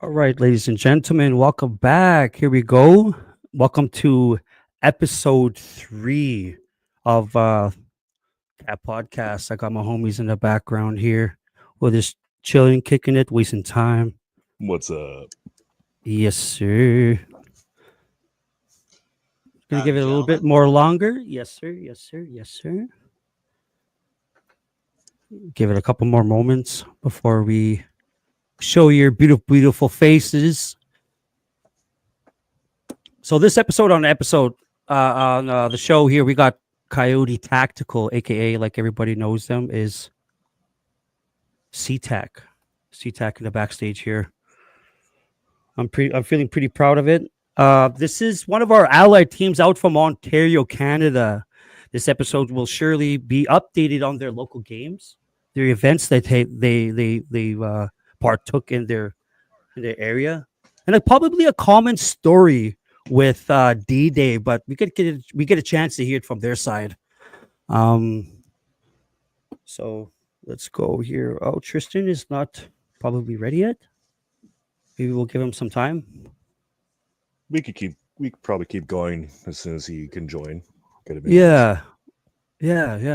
All right, ladies and gentlemen, welcome back. Here we go. Welcome to episode 3 of that podcast. I got my homies in the background here. We're just chilling, kicking it, wasting time. What's up? Yes, sir. Gonna give Howdy, it a little bit gentlemen. more longer. Yes, sir. Yes, sir. Yes, sir. Give it a couple more moments before we show your beautiful, beautiful faces. So this episode on the show here, we got Coyote Tactical, aka like everybody knows them, is CTAC. CTAC in the backstage here. I'm feeling pretty proud of it. This is one of our allied teams out from Ontario, Canada. This episode will surely be updated on their local games, their events that they partook in their area, and probably a common story with D-Day, but we get a chance to hear it from their side. So let's go here. Oh, Tristan is not probably ready yet. Maybe we'll give him some time. We could probably keep going as soon as he can join. Get him in. Yeah,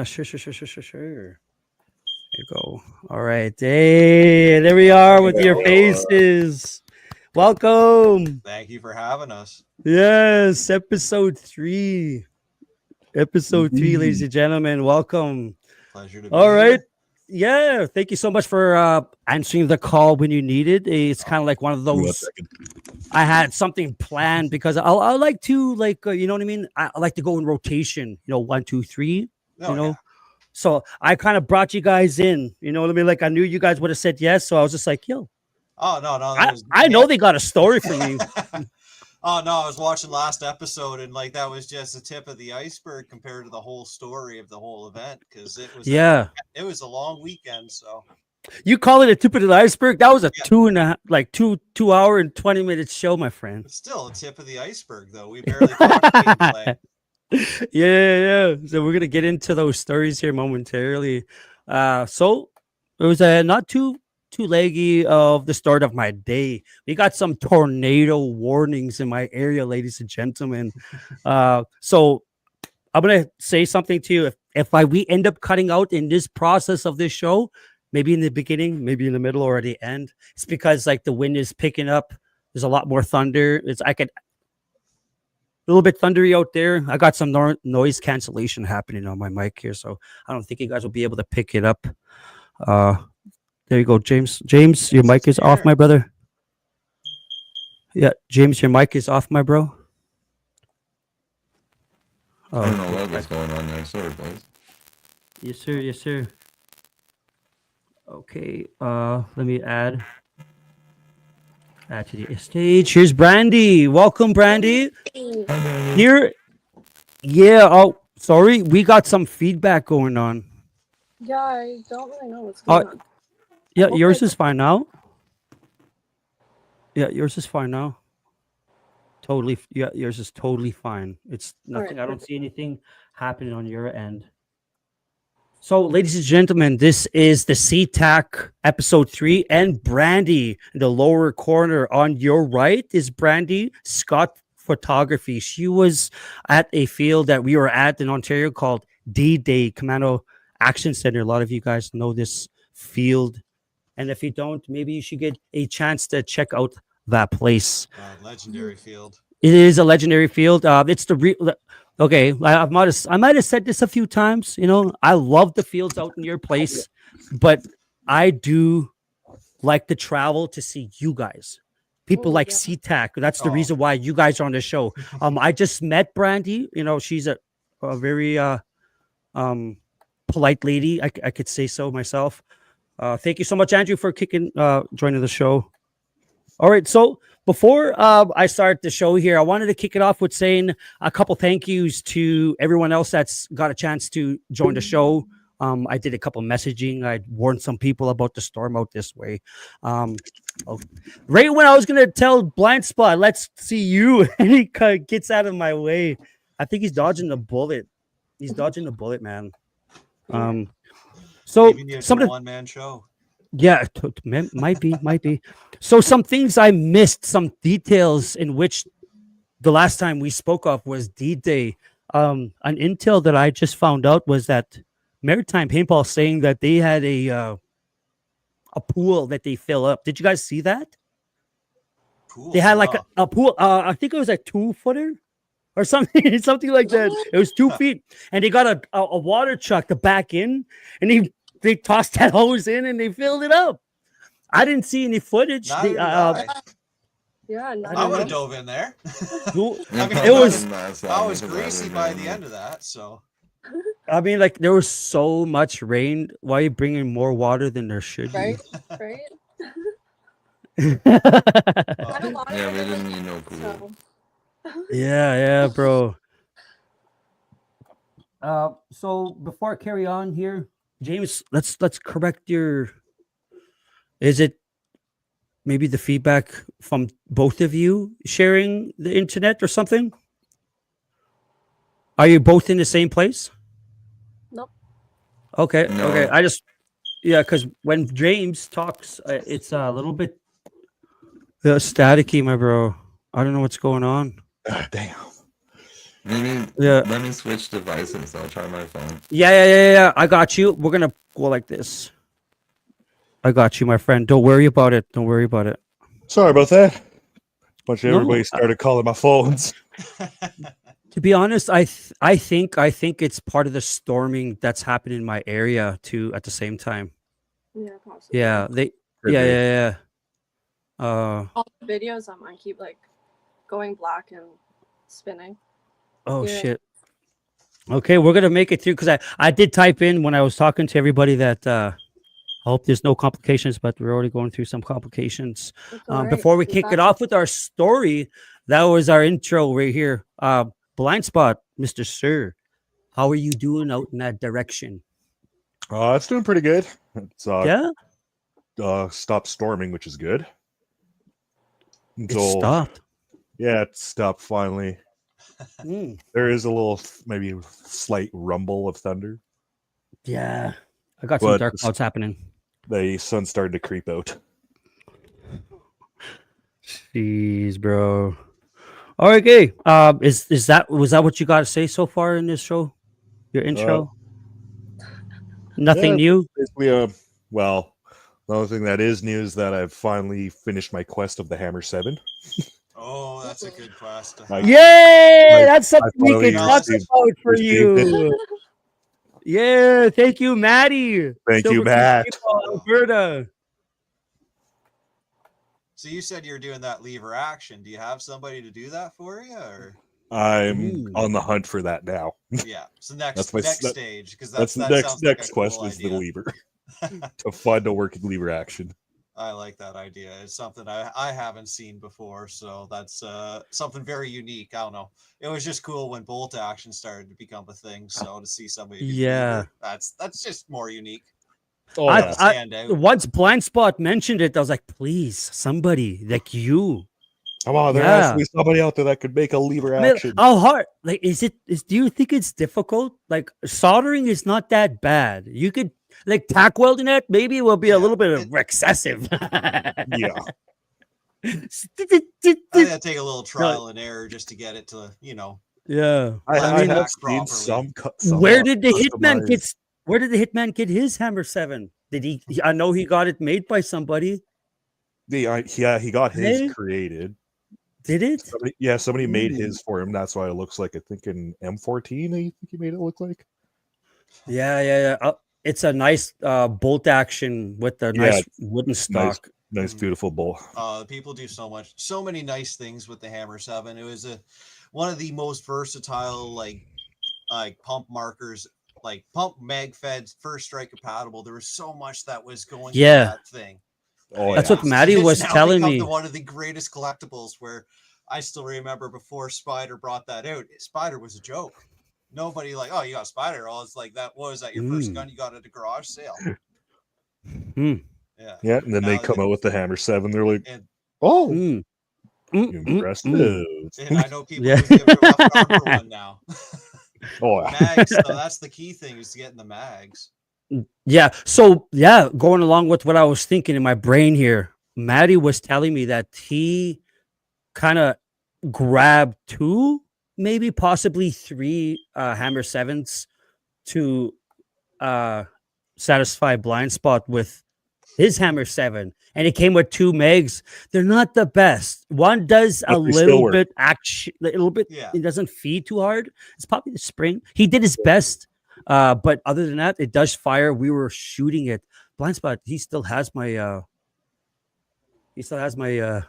sure. There you go. All right, hey, there we are with your faces. Welcome. Thank you for having us. Yes, episode 3. Episode 3, ladies and gentlemen. Welcome. Pleasure to be All right. here. Yeah, thank you so much for answering the call when you needed. It's kind of like one of Give me 1 those. second. I had something planned because I like to you know what I mean. I like to go in rotation. 1, 2, 3. Oh, you know, yeah. so I kind of brought you guys in. You know what I mean? Like I knew you guys would have said yes, so I was just like, yo, Oh, no. I know they got a story for me. Oh, no. I was watching last episode and that was just the tip of the iceberg compared to the whole story of the whole event because it was Yeah. it was a long weekend. So You call it a tip of the iceberg? That was a Yeah. 2 hour and 20 minute show, my friend. it's still a tip of the iceberg, though. We barely talked gameplay. Yeah. So we're gonna get into those stories here momentarily. So it was not too leggy of the start of my day. We got some tornado warnings in my area, ladies and gentlemen. So I'm gonna say something to you. If we end up cutting out in this process of this show, maybe in the beginning, maybe in the middle or the end, it's because the wind is picking up. There's a lot more thunder. A little bit thundery out there. I got some noise cancellation happening on my mic here, so I don't think you guys will be able to pick it up. There you go, James. James, your mic is off, my brother. Yeah, James, your mic is off, my bro. I don't know what was going on there. Sorry, boys. Yes, sir. Yes, sir. Okay. Let me add to the stage. Here's Brandy. Welcome, Brandy. Here. Yeah. Oh, sorry. We got some feedback going on. Yeah, I don't really know what's going on. Yeah, Okay. yours is fine now. Yeah, yours is fine now. Totally. Yeah, yours is totally fine. It's nothing. I don't see anything happening on your end. So, ladies and gentlemen, this is the CTAC episode 3 and Brandy in the lower corner. On your right is BrandiScottPhotography. She was at a field that we were at in Ontario called D-Day Commando Action Center. A lot of you guys know this field. And if you don't, maybe you should get a chance to check out that place. Legendary field. It is a legendary field. It's the real. Okay, I might have said this a few times. I love the fields out in your place, but I do like to travel to see you guys. People like Yeah. CTAC. That's the Oh. reason why you guys are on the show. I just met Brandy. She's a very polite lady. I could say so myself. Thank you so much, Andrew, for joining the show. All right, so before I start the show here, I wanted to kick it off with saying a couple thank yous to everyone else that's got a chance to join the show. I did a couple messaging. I warned some people about the storm out this way. Right when I was gonna tell Blind Spot, let's see you, and he gets out of my way. I think he's dodging the bullet. He's dodging the bullet, man. So Even it's some a of the one-man show. Yeah, might be. So some things I missed, some details in which the last time we spoke of was D-Day. An intel that I just found out was that Maritime Paintball saying that they had a pool that they fill up. Did you guys see that? Cool. They had like Wow. a pool. I think it was a 2-footer or something, something like that. It was 2 feet, and they got a water truck to back in, and they tossed that hose in and they filled it up. I didn't see any footage. Neither They, did I. Yeah, I I don't would have know. dove in there. Cool. I mean, It was. I was greasy by the end of that, so I mean, like there was so much rain. Why are you bringing more water than there should be? right, right. uh, Had a lot of Yeah, it we in didn't the- need no pool. so. Yeah, bro. So before I carry on here, James, let's correct your. Is it maybe the feedback from both of you sharing the internet or something? Are you both in the same place? Nope. Okay. No. Okay. I just because when James talks, it's a little bit staticky, my bro. I don't know what's going on. Damn. Maybe Yeah. let me switch devices. I'll try my phone. Yeah. I got you. We're gonna go like this. I got you, my friend. Don't worry about it. Don't worry about it. Sorry about that. Bunch of No, everybody started calling my phones. To be honest, I think it's part of the storming that's happening in my area too at the same time. Yeah, possibly. Yeah, Could be. yeah. All the videos on mine keep like going black and spinning. Oh Yeah. shit. Okay, we're gonna make it through because I did type in when I was talking to everybody that I hope there's no complications, but we're already going through some complications. It's all right. Before we Keep kick that- it off with our story, that was our intro right here. Blind spot, Mr. Sir. How are you doing out in that direction? It's doing pretty good. It's Yeah, stopped storming, which is good. it So, stopped. yeah, it stopped finally. Mm, There is a little, maybe slight rumble of thunder. yeah, I got some But dark clouds happening. the sun started to creep out. Jeez, bro. All right, okay. Was that what you got to say so far in this show? Your intro? Nothing yeah, new. Basically, well, the only thing that is new is that I've finally finished my quest of the Hammer 7. oh, that's a good quest. to I- have. Yay! That's something we finally can talk received- about for received you. Yeah, thank you, Maddie. Thank you, Silver Creek Matt. people, Alberta. So you said you're doing that lever action. Do you have somebody to do that for you, or I'm Ooh. on the hunt for that now. yeah? So next That's my- that- stage, because That's that the sounds next like a quest cool is the idea. lever. To find a working lever action. I like that idea. It's something I haven't seen before, so that's something very unique. I don't know. It was just cool when bolt action started to become a thing. So to see somebody, do Yeah. lever, that's just more unique. Oh, I- yeah. Stand out. Once Blind Spot mentioned it, I was like, please, somebody like you. Come on, there has to be somebody out there that could make a lever I mean, action. how hard? Like, do you think it's difficult? Like, soldering is not that bad. You could, like, tack welding it, maybe it will be a Yeah, little bit of excessive. Yeah. I think it'd take a little trial and error just to get it to, Yeah. I mean, have properly. seen some. Where did the hitman customized- get? Where did the hitman get his Hammer 7? Did he? I know he got it made by somebody. He got his Hey? created. Did it? Somebody made Ooh. his for him. That's why it looks like, I think in M14, I think he made it look like. Yeah. It's a nice bolt action with a Yeah, nice wooden stock. Nice, beautiful bull. People do so many nice things with the Hammer 7. It was one of the most versatile, like pump markers, like pump Magfed first strike compatible. There was so much that was going Yeah. into that thing. Oh, That's yeah. what Maddie It's was now telling become me. one of the greatest collectibles, where I still remember before Spider brought that out. Spider was a joke. Nobody like, oh, you got Spider. Oh, it's like, that was that your first gun you got at a garage sale. Mm. Yeah. Yeah, and then they Now come out with the Hammer 7. They're like, And, oh, impressive. and I know people Yeah. who give a rough arm for one now. Oh, yeah. Mags, so that's the key thing, is getting the mags. Yeah. So yeah, going along with what I was thinking in my brain here, Maddie was telling me that he kind of grabbed two, maybe possibly three Hammer Sevens to satisfy blind spot with his Hammer 7, and it came with 2 megs. They're not the best. One does a But they still little work. bit action, a little bit. Yeah. It doesn't feed too hard. It's probably the spring. He did his best, but other than that, it does fire. We were shooting it blind spot. He still has my. He still has my.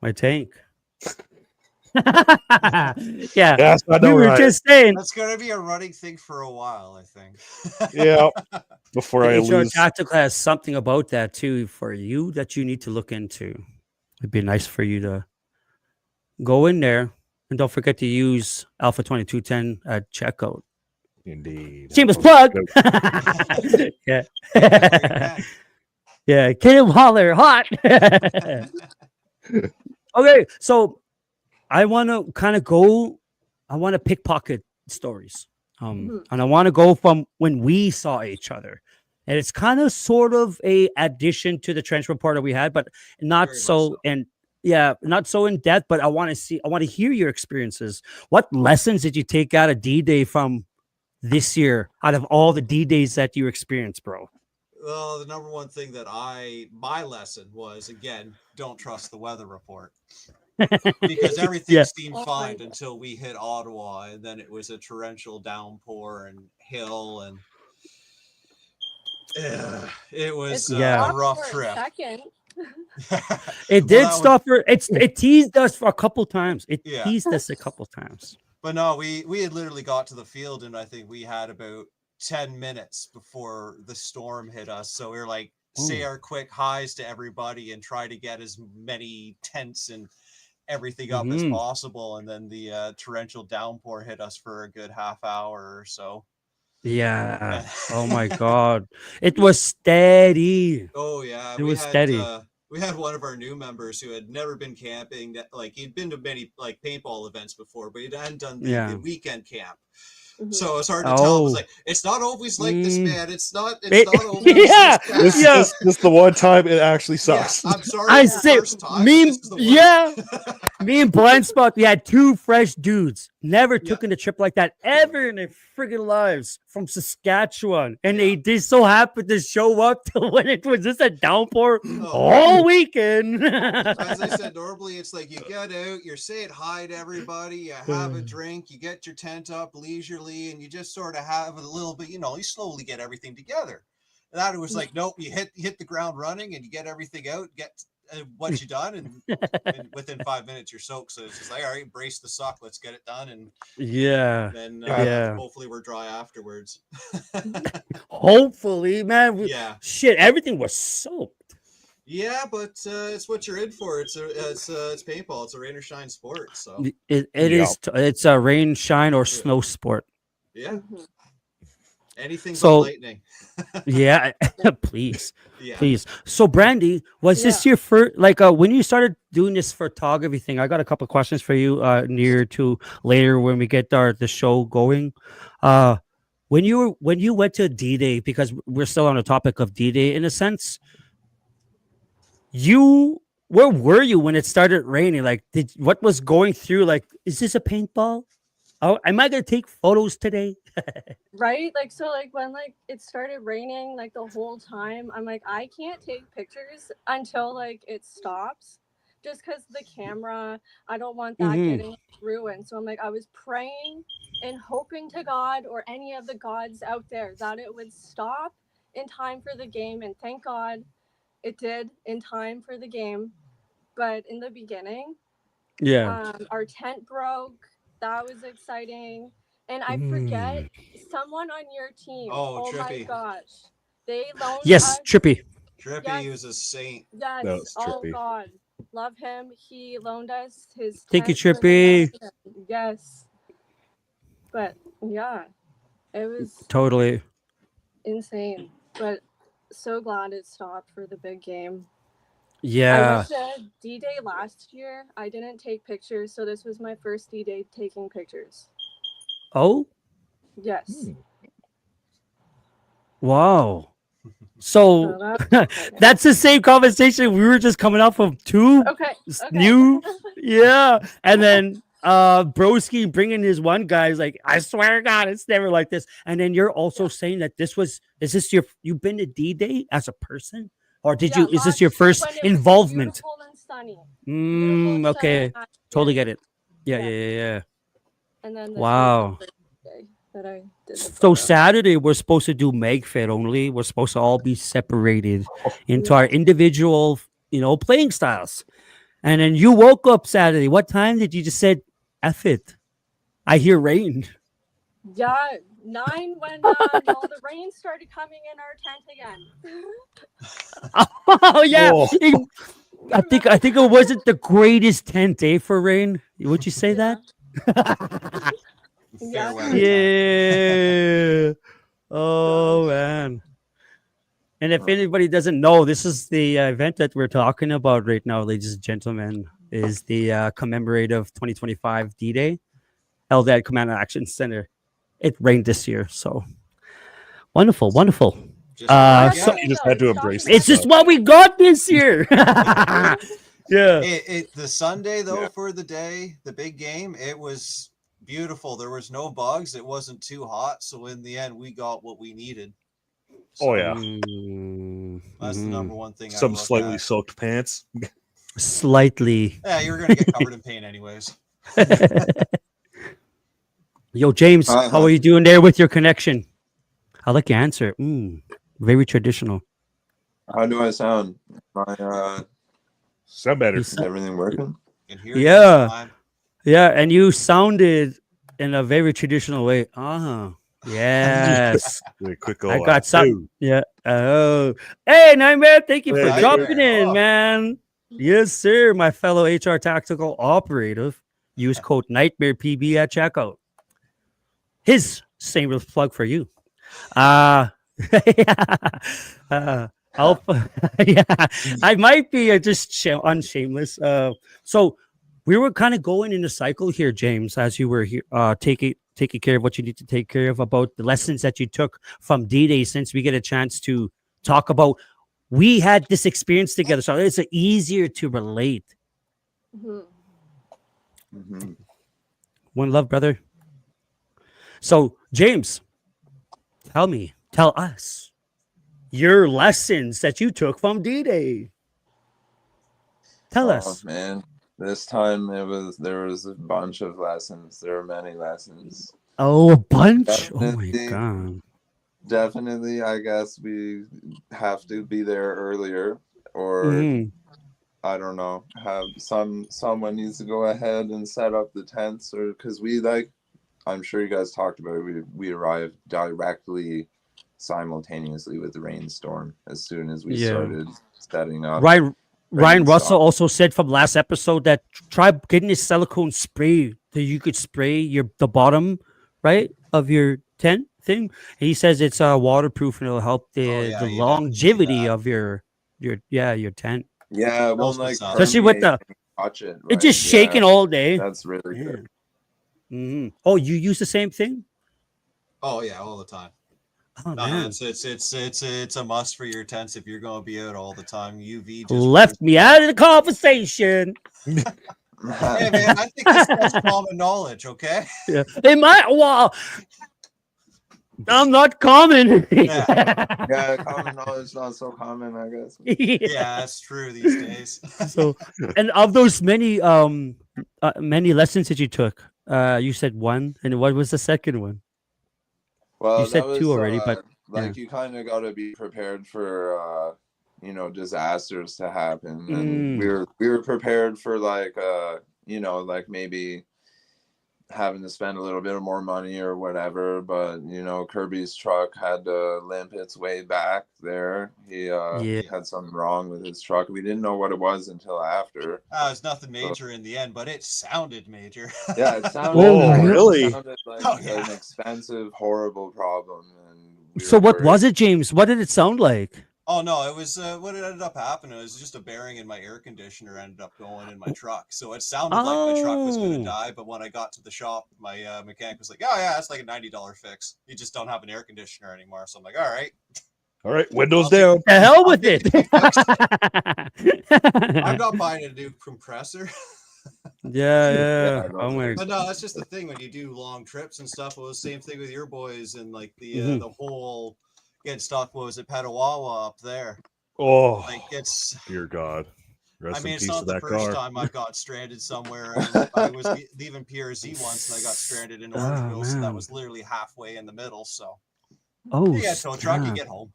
My tank. Yeah, Yes, I we know, were right? just saying. That's gonna be a running thing for a while, I think. Yeah. Before The I HR lose. Tactical has something about that too for you that you need to look into. It'd be nice for you to go in there and don't forget to use Alpha 2210 at checkout. Indeed. Shameless plug. Yeah. Yeah. Get him holler hot. Okay. So I want to kind of go, I want to pickpocket stories. And I want to go from when we saw each other. And it's kind of sort of a addition to the trench report that we had, but not Very much so so. and yeah, not so in depth, but I want to hear your experiences. What lessons did you take out of D-Day from this year out of all the D-Days that you experienced, bro? Well, the number one thing that my lesson was, again, don't trust the weather report. Because everything Yeah. seemed fine until we hit Ottawa, and then it was a torrential downpour and hail, and it was Yeah. a rough For a trip. second. It did stop for it teased us for a couple times. It Yeah. teased us a couple times. But no, we had literally got to the field, and I think we had about 10 minutes before the storm hit us. So we were like, say our quick highs to everybody and try to get as many tents and everything up as possible. And then the torrential downpour hit us for a good half hour or so. Yeah. Oh my God. It was steady. Oh yeah. It was steady. We had one of our new members who had never been camping. Like he'd been to many like paintball events before, but he hadn't done the weekend camp. So it's hard to tell. It was like, it's not always like this, man. It's not always yeah. this This is the one time it actually sucks. Yeah, I'm sorry. I it's the say, first time, me, but this is the worst. me and Blind Spot, we had 2 fresh dudes. Never took in a trip like that ever in their friggin' lives from Saskatchewan. And they so happened to show up to when it was just a downpour all weekend. As I said, normally it's like you get out, you're saying hi to everybody, you have a drink, you get your tent up leisurely, and you just sort of have a little bit, you slowly get everything together. And that was like, nope, you hit the ground running and you get everything out, get what you done, and within 5 minutes you're soaked. So it's just like, all right, brace the suck, let's get it done, and then hopefully we're dry afterwards. Hopefully, man. Shit, everything was soaked. Yeah, but it's what you're in for. It's paintball. It's a rain or shine sport. So it's a rain, shine, or snow sport. Yeah. Anything but lightning. Yeah, please. So Brandy, was this your first, like when you started doing this photography thing? I got a couple of questions for you near to later when we get the show going. When you went to D-Day, because we're still on the topic of D-Day in a sense, where were you when it started raining? Like, what was going through? Like, is this a paintball? Oh, am I gonna take photos today? Right? Like, so like when like it started raining like the whole time, I'm like, I can't take pictures until like it stops, just because the camera, I don't want that getting ruined. So I'm like, I was praying and hoping to God or any of the gods out there that it would stop in time for the game, and thank God it did in time for the game. But in the beginning, our tent broke. That was exciting. And I forget someone on your team. Oh my gosh. They loaned us. Trippy. Trippy was a saint. Yes. Oh God. Love him. He loaned us his Thank you, tent Trippy. Yes. But yeah, it was totally insane. But so glad it stopped for the big game. Yeah. I went to D-Day last year. I didn't take pictures, so this was my first D-Day taking pictures. Oh? Yes. Wow. So So that's exciting. that's the same conversation we were just coming off of two Okay. new, yeah, and then Broski bringing his one guy's like, I swear to God, it's never like this. And then you're also saying that is this your you've been to D-Day as a person, or did you? Is this last your year first when it was involvement? beautiful and sunny. Beautiful and sunny Okay, last totally year. get it. Yeah, Yeah. yeah, yeah. And then this Wow. was the first day that I did the So photo. Saturday we're supposed to do Magfed only. We're supposed to all be separated into Yeah. our individual, playing styles. And then you woke up Saturday. What time did you just said, F it? I hear rain. Yeah, 9 when all the rain started coming in our tent again. Oh yeah. Whoa. I think it wasn't the greatest tent, for rain. Would you say Yeah. that? Fair Yeah. weather. Yeah. Oh man. And if anybody doesn't know, this is the event that we're talking about right now, ladies and gentlemen, is the commemorative 2025 D-Day held at Command and Action Center. It rained this year, so wonderful, wonderful. Just So- You just had to embrace It's this just what we got this year. Yeah. the Sunday though Yeah. for the day, the big game, it was beautiful. There was no bugs. It wasn't too hot, so in the end, we got what we needed. Oh yeah, That's the Mhm. number one thing. I some look slightly at. soaked pants. Slightly. Yeah, you're gonna get covered in paint anyways. Yo, James, Uh-huh. how are you doing there with your connection? I like your answer. Very traditional. How do I sound? Sound better. Is everything working? Can hear you Yeah. this time. Yeah, and you sounded in a very traditional way. Yes. Really quick. I got some. Yeah. Oh, hey, Nightmare. Thank you for Hey, dropping Nightmare. in, Oh. man. Yes, sir. My fellow HR tactical operative. Use code Nightmare PB at checkout. His shameless plug for you. Yeah. Yeah, I might be just unshameless. So we were kind of going in a cycle here, James, as you were here, taking care of what you need to take care of, about the lessons that you took from D-Day, since we get a chance to talk about, we had this experience together, so it's easier to relate. Mhm. Mm-hmm. One love, brother. So, James, tell us your lessons that you took from D-Day. Tell us. Man, this time there was a bunch of lessons. There were many lessons. Oh, a bunch. Oh my Definitely. god. Definitely, I guess we have to be there earlier, or Mhm. I don't know, have someone needs to go ahead and set up the tents, or because I'm sure you guys talked about it, we arrived directly simultaneously with the rainstorm as soon as we Yeah. started setting up. Ryan Rain Russell stop. also said from last episode that try getting a silicone spray that you could spray the bottom right of your tent thing. He says it's waterproof and it'll help the Oh, yeah, you definitely see longevity that. of your tent. Yeah, it won't Those like sound- Especially with permeate the and touch it. it's just right? shaking Yeah, all day. that's really Yeah. good. Oh, you use the same thing? Oh yeah, all the time. Oh No, man. it's a must for your tents if you're going to be out all the time. UV just Left me out of the conversation. Hey man, I think that's common knowledge. Okay. Yeah. They might. Well, I'm not common. Yeah, common knowledge not so common, I guess. Yeah, that's true these days. So, and of those many lessons that you took, you said one, and what was the second one? Well, You said that was, two already, but like you kind of got to be prepared for disasters to happen, and we were prepared for like maybe having to spend a little bit of more money or whatever, but Kirby's truck had to limp its way back there. He had something wrong with his truck. We didn't know what it was until after. It's nothing major in the end, but it sounded major. Yeah, it sounded, Oh, really? it sounded like an expensive, horrible problem. And so what was it, James? What did it sound like? Oh no, it was what ended up happening was just a bearing in my air conditioner ended up going in my truck. So it sounded like my truck was going to Oh, die, but when I got to the shop, my mechanic was like, "Oh yeah, it's like a $90 fix. You just don't have an air conditioner anymore." So I'm like, "All right, All right, windows I'll take down. the hell I'll with take it. the fix." I'm not buying a new compressor. Yeah, yeah. Yeah, Oh those my. are But no, that's just the thing when you do long trips and stuff. It was the same thing with your boys and like Mhm. the whole getting stuck. What was it, Petawawa up there? Oh, Like it's. dear God. I Rest mean, in it's peace not to the that first car. time I've got stranded somewhere. I was leaving PRZ once and I got stranded in Oh Orangeville, so that man. was literally halfway in the middle. So Oh you got tow truck, you snap. get home.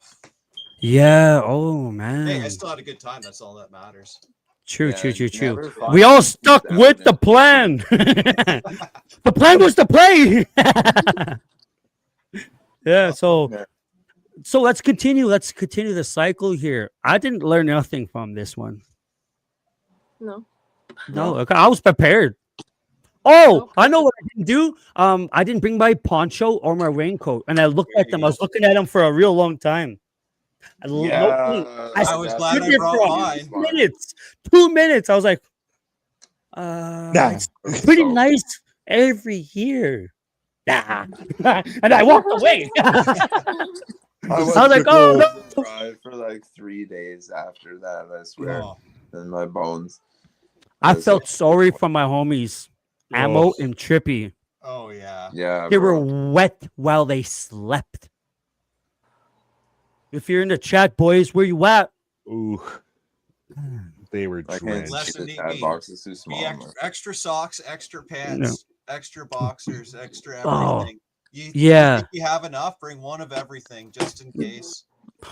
Yeah. Oh Hey, I man. still had a good time. That's all that matters. True. yeah, True. you True. True. never We find all peace stuck out with the in- plan. The plan was to play. Yeah. So Yeah. so let's continue. Let's continue the cycle here. I didn't learn nothing from this one. No. No, No. okay, I was prepared. Oh, Nope. I know what I didn't do. I didn't bring my poncho or my raincoat, and I looked There at you them. I go. was looking at them for a real long time. No kidding. Yeah, I I was that's glad stood I there brought for mine. 2 minutes. 2 minutes. I was like, Nah. it's pretty So nice every year. Nah. And I walked away. I I was was like, oh no. cried for like 3 days after that. I swear, Oh, in my bones. I was like, felt sorry for my homies, Ammo Oh, and Trippy. oh yeah. yeah, They were bro. wet while they slept. If you're in the chat, boys, where you at? ooh, they were I can't drenched. Less see the than chat box is too be small. extra socks, extra No. pants, extra boxers, extra Oh, everything. You yeah. think you have enough? Bring one of everything just in case.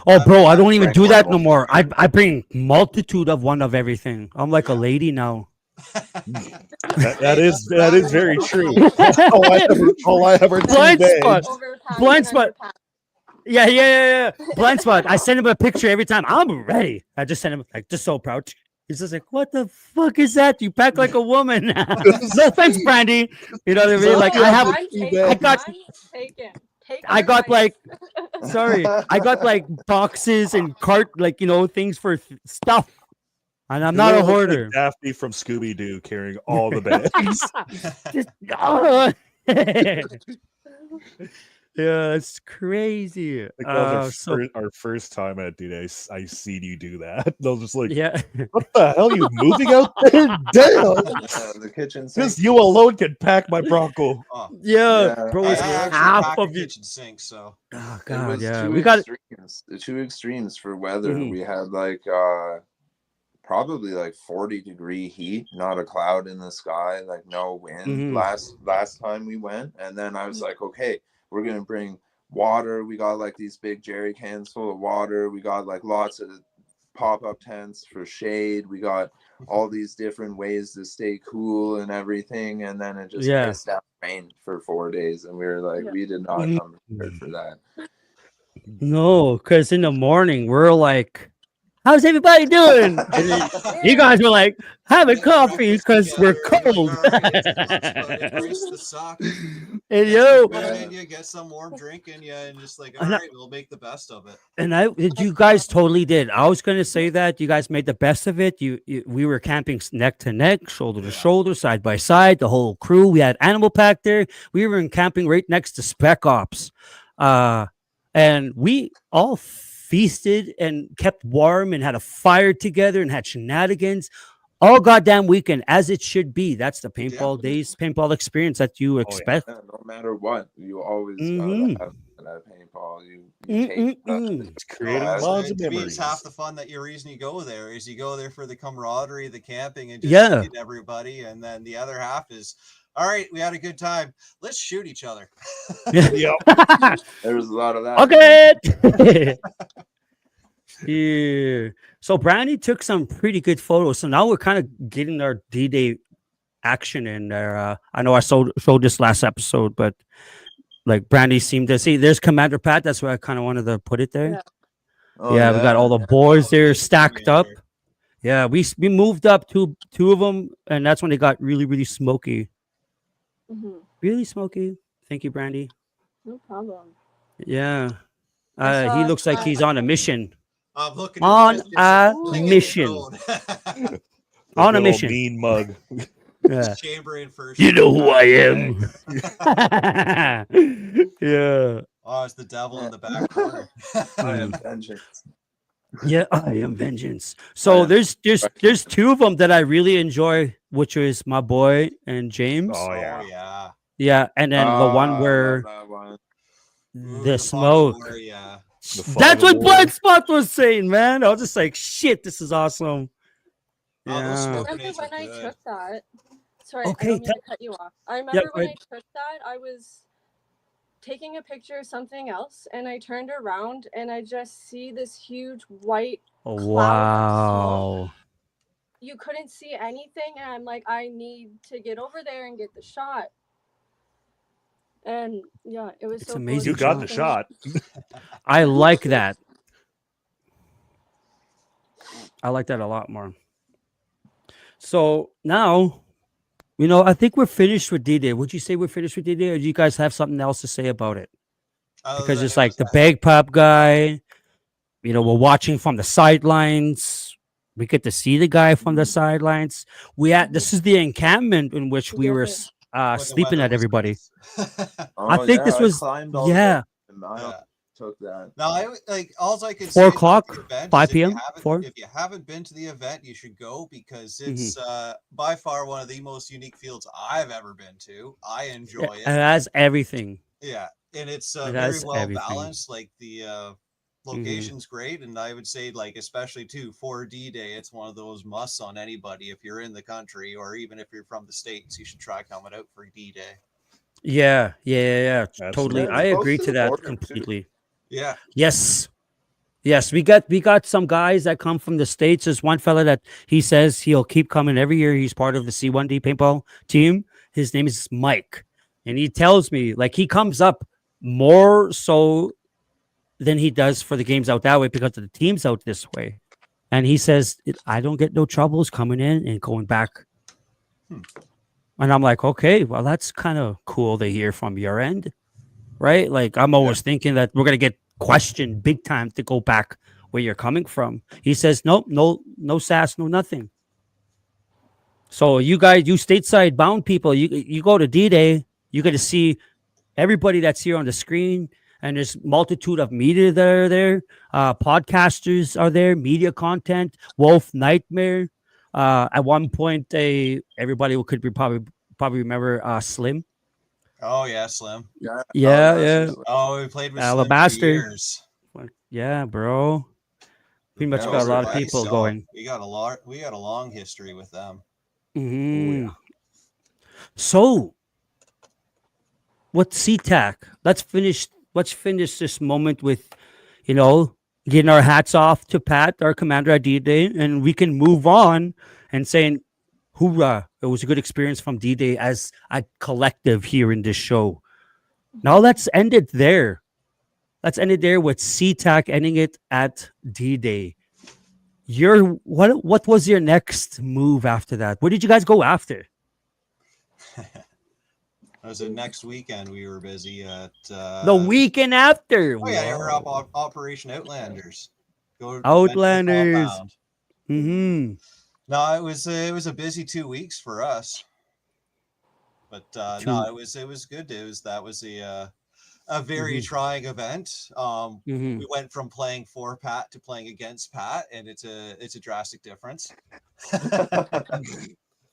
Oh, bro, I I don't even Frank do that no Marvel. more. I bring multitude of one of everything. I'm like a lady now. That Hey, is that's very right. true. all I ever do Blind babe. spot. Overpass Blind and spot. underpass. Yeah. Blind spot. I send him a picture every time. I'm ready. I just send him like just so proud. He's just like, what the fuck is that? You pack like a woman. No thanks, Brandy. You know what I mean? Like Lucky I I'm have, I'm taken. I got, I'm taken. Taken I got advice. like, sorry, I got like boxes and cart, like things for stuff, and I'm You not a look like hoarder. Daphne from Scooby Doo carrying all the bags. Just, yeah, it's crazy. Like that was So our first time at DDAY. I seen you do that. I was just like, yeah, what the hell? You moving out there? Damn! The kitchen sink. Just you alone can pack my Bronco. Oh, yeah, Yeah, bro, I it's actually half packed of the you. kitchen sink, so Oh it god, was yeah, two we got it. extremes. The two extremes for weather. Mhm. We had like probably like 40-degree heat, not a cloud in the sky, like no wind Mhm. last time we went. And then I was like, okay, we're gonna bring water. We got like these big jerry cans full of water. We got like lots of pop-up tents for shade. We got all these different ways to stay cool and everything. And then it just Yeah. pissed down rain for 4 days, and we were like, Yeah. we did not Mhm. come prepared for that. No, because in the morning we're like, "How's everybody doing?" And then you guys were like, "Having Get coffee breakfast because we're together, you're cold." like, all right, it's lunch, but embrace the suck. And Get yo, some food Yeah. in you, get some warm drink in you, and just like, all And I- right, we'll make the best of it. and you guys totally did. I was gonna say that you guys made the best of it. We were camping neck to neck, shoulder to Yeah. shoulder, side by side. The whole crew. We had Animal Pack there. We were in camping right next to Spec Ops, and we all feasted and kept warm and had a fire together and had shenanigans all goddamn weekend, as it should be. That's the paintball days, paintball experience that you expect. Yeah, no matter what, you always Mhm. gotta have that paintball. You take Mm-mm-mm. It's creating Oh, bonds of to me, memories. it's half the fun that your reason you go there is you go there for the camaraderie, the camping, and just Yeah. seeing everybody. And then the other half is, all right, we had a good time. Let's shoot each other. Yep. There's a lot of that. Okay. Yeah. So Brandy took some pretty good photos. So now we're kind of getting our D-Day action in there. I know I showed this last episode, but like Brandy seemed to see there's Commander Pat. That's where I kind of wanted to put it there. Yeah. Oh, Yeah, we got all the boys there Thank you, stacked up. Commander. Yeah, we moved up two of them, and that's when they got really smoky. Mhm. Really smoky. Thank you, Brandy. No problem. Yeah. I He saw looks like he's on a mission. I'm looking On a flicking the mission. code. The On a good old mission. mean mug. Yeah. Chambering first. You know who I am. Yeah. Oh, it's the devil in the back corner. I am Mm. vengeance. Yeah, I am vengeance. I So am there's two of them that I really enjoy, which is my boy and James. Oh Oh yeah. yeah. Yeah, and then the one I love where that one. Ooh, the fog of smoke. war, yeah. The fog That's of what war. Blind Spot was saying, man. I was just like, shit, this is awesome. Oh, those Yeah. I smoke remember grenades are when I good. took that. Sorry, I Okay, don't mean to cut you off. I remember go when ahead. I took that, I was taking a picture of something else, and I turned around and I just see this huge white cloud of smoke. Wow. You couldn't see anything, and I'm like, I need to get over there and get the shot. And yeah, it was It's so amazing You got the shot. I like that. I like that a lot more. So now, I think we're finished with D-Day. Would you say we're finished with D-Day, or do you guys have something else to say about it? Other Because than it's it like was the a- bagpipe guy, we're watching from the sidelines. We get to see the guy from the sidelines. This is the encampment in which we were when the sleeping weather at was everybody. nice. I think this was climbed all the way yeah, to the mile. Yeah. Took that. Now, all I can 4 say about o'clock, the event 5 is p.m., 4. if you haven't been to the event, you should go because Mm-hmm. it's by far one of the most unique fields I've ever been to. I enjoy It it. has everything. Yeah, and it's It very has well everything. balanced. Like the location's great, and I would say, like, especially too for D-Day, it's one of those musts on anybody. If you're in the country or even if you're from the States, you should try coming out for D-Day. Yeah. Totally. Absolutely. I It's close agree to to the that border, too. completely. Yeah, Yes. We got some guys that come from the States. There's one fella that he says he'll keep coming every year. He's part of the C1D paintball team. His name is Mike. And he tells me, like, he comes up more so than he does for the games out that way because of the teams out this way. And he says, I don't get no troubles coming in and going back. And I'm like, okay, well, that's kind of cool to hear from your end, right? Like, I'm always thinking that we're going to get questioned big time to go back where you're coming from. He says, nope, no sass, no nothing. So you guys, you stateside bound people, you go to D-Day, you get to see everybody that's here on the screen, and there's multitude of media that are there. Podcasters are there, media content, Wolf Nightmare. At one point, everybody could be probably remember Slim. oh yeah, Slim. Yeah. Yeah. Oh, we played with Alabaster. Slim for years. Yeah, bro. Pretty much Yeah, got a we're lot of nice, people So, going. We got a long history with them. Mhm. So, what's CTAC? Let's finish this moment with, getting our hats off to Pat, our commander at D-Day, and we can move on and saying, hoorah, it was a good experience from D-Day as a collective here in this show. Now let's end it there. Let's end it there with CTAC ending it at D-Day. What was your next move after that? Where did you guys go after? It was the next weekend we were busy at The weekend after. Oh yeah, we're up Whoa. Operation Outlanders. Go to Outlanders. compound. Mm-hmm. No, it was a busy 2 weeks for us. But no, it was good. That was a very trying event. We went from playing for Pat to playing against Pat, and it's a drastic difference.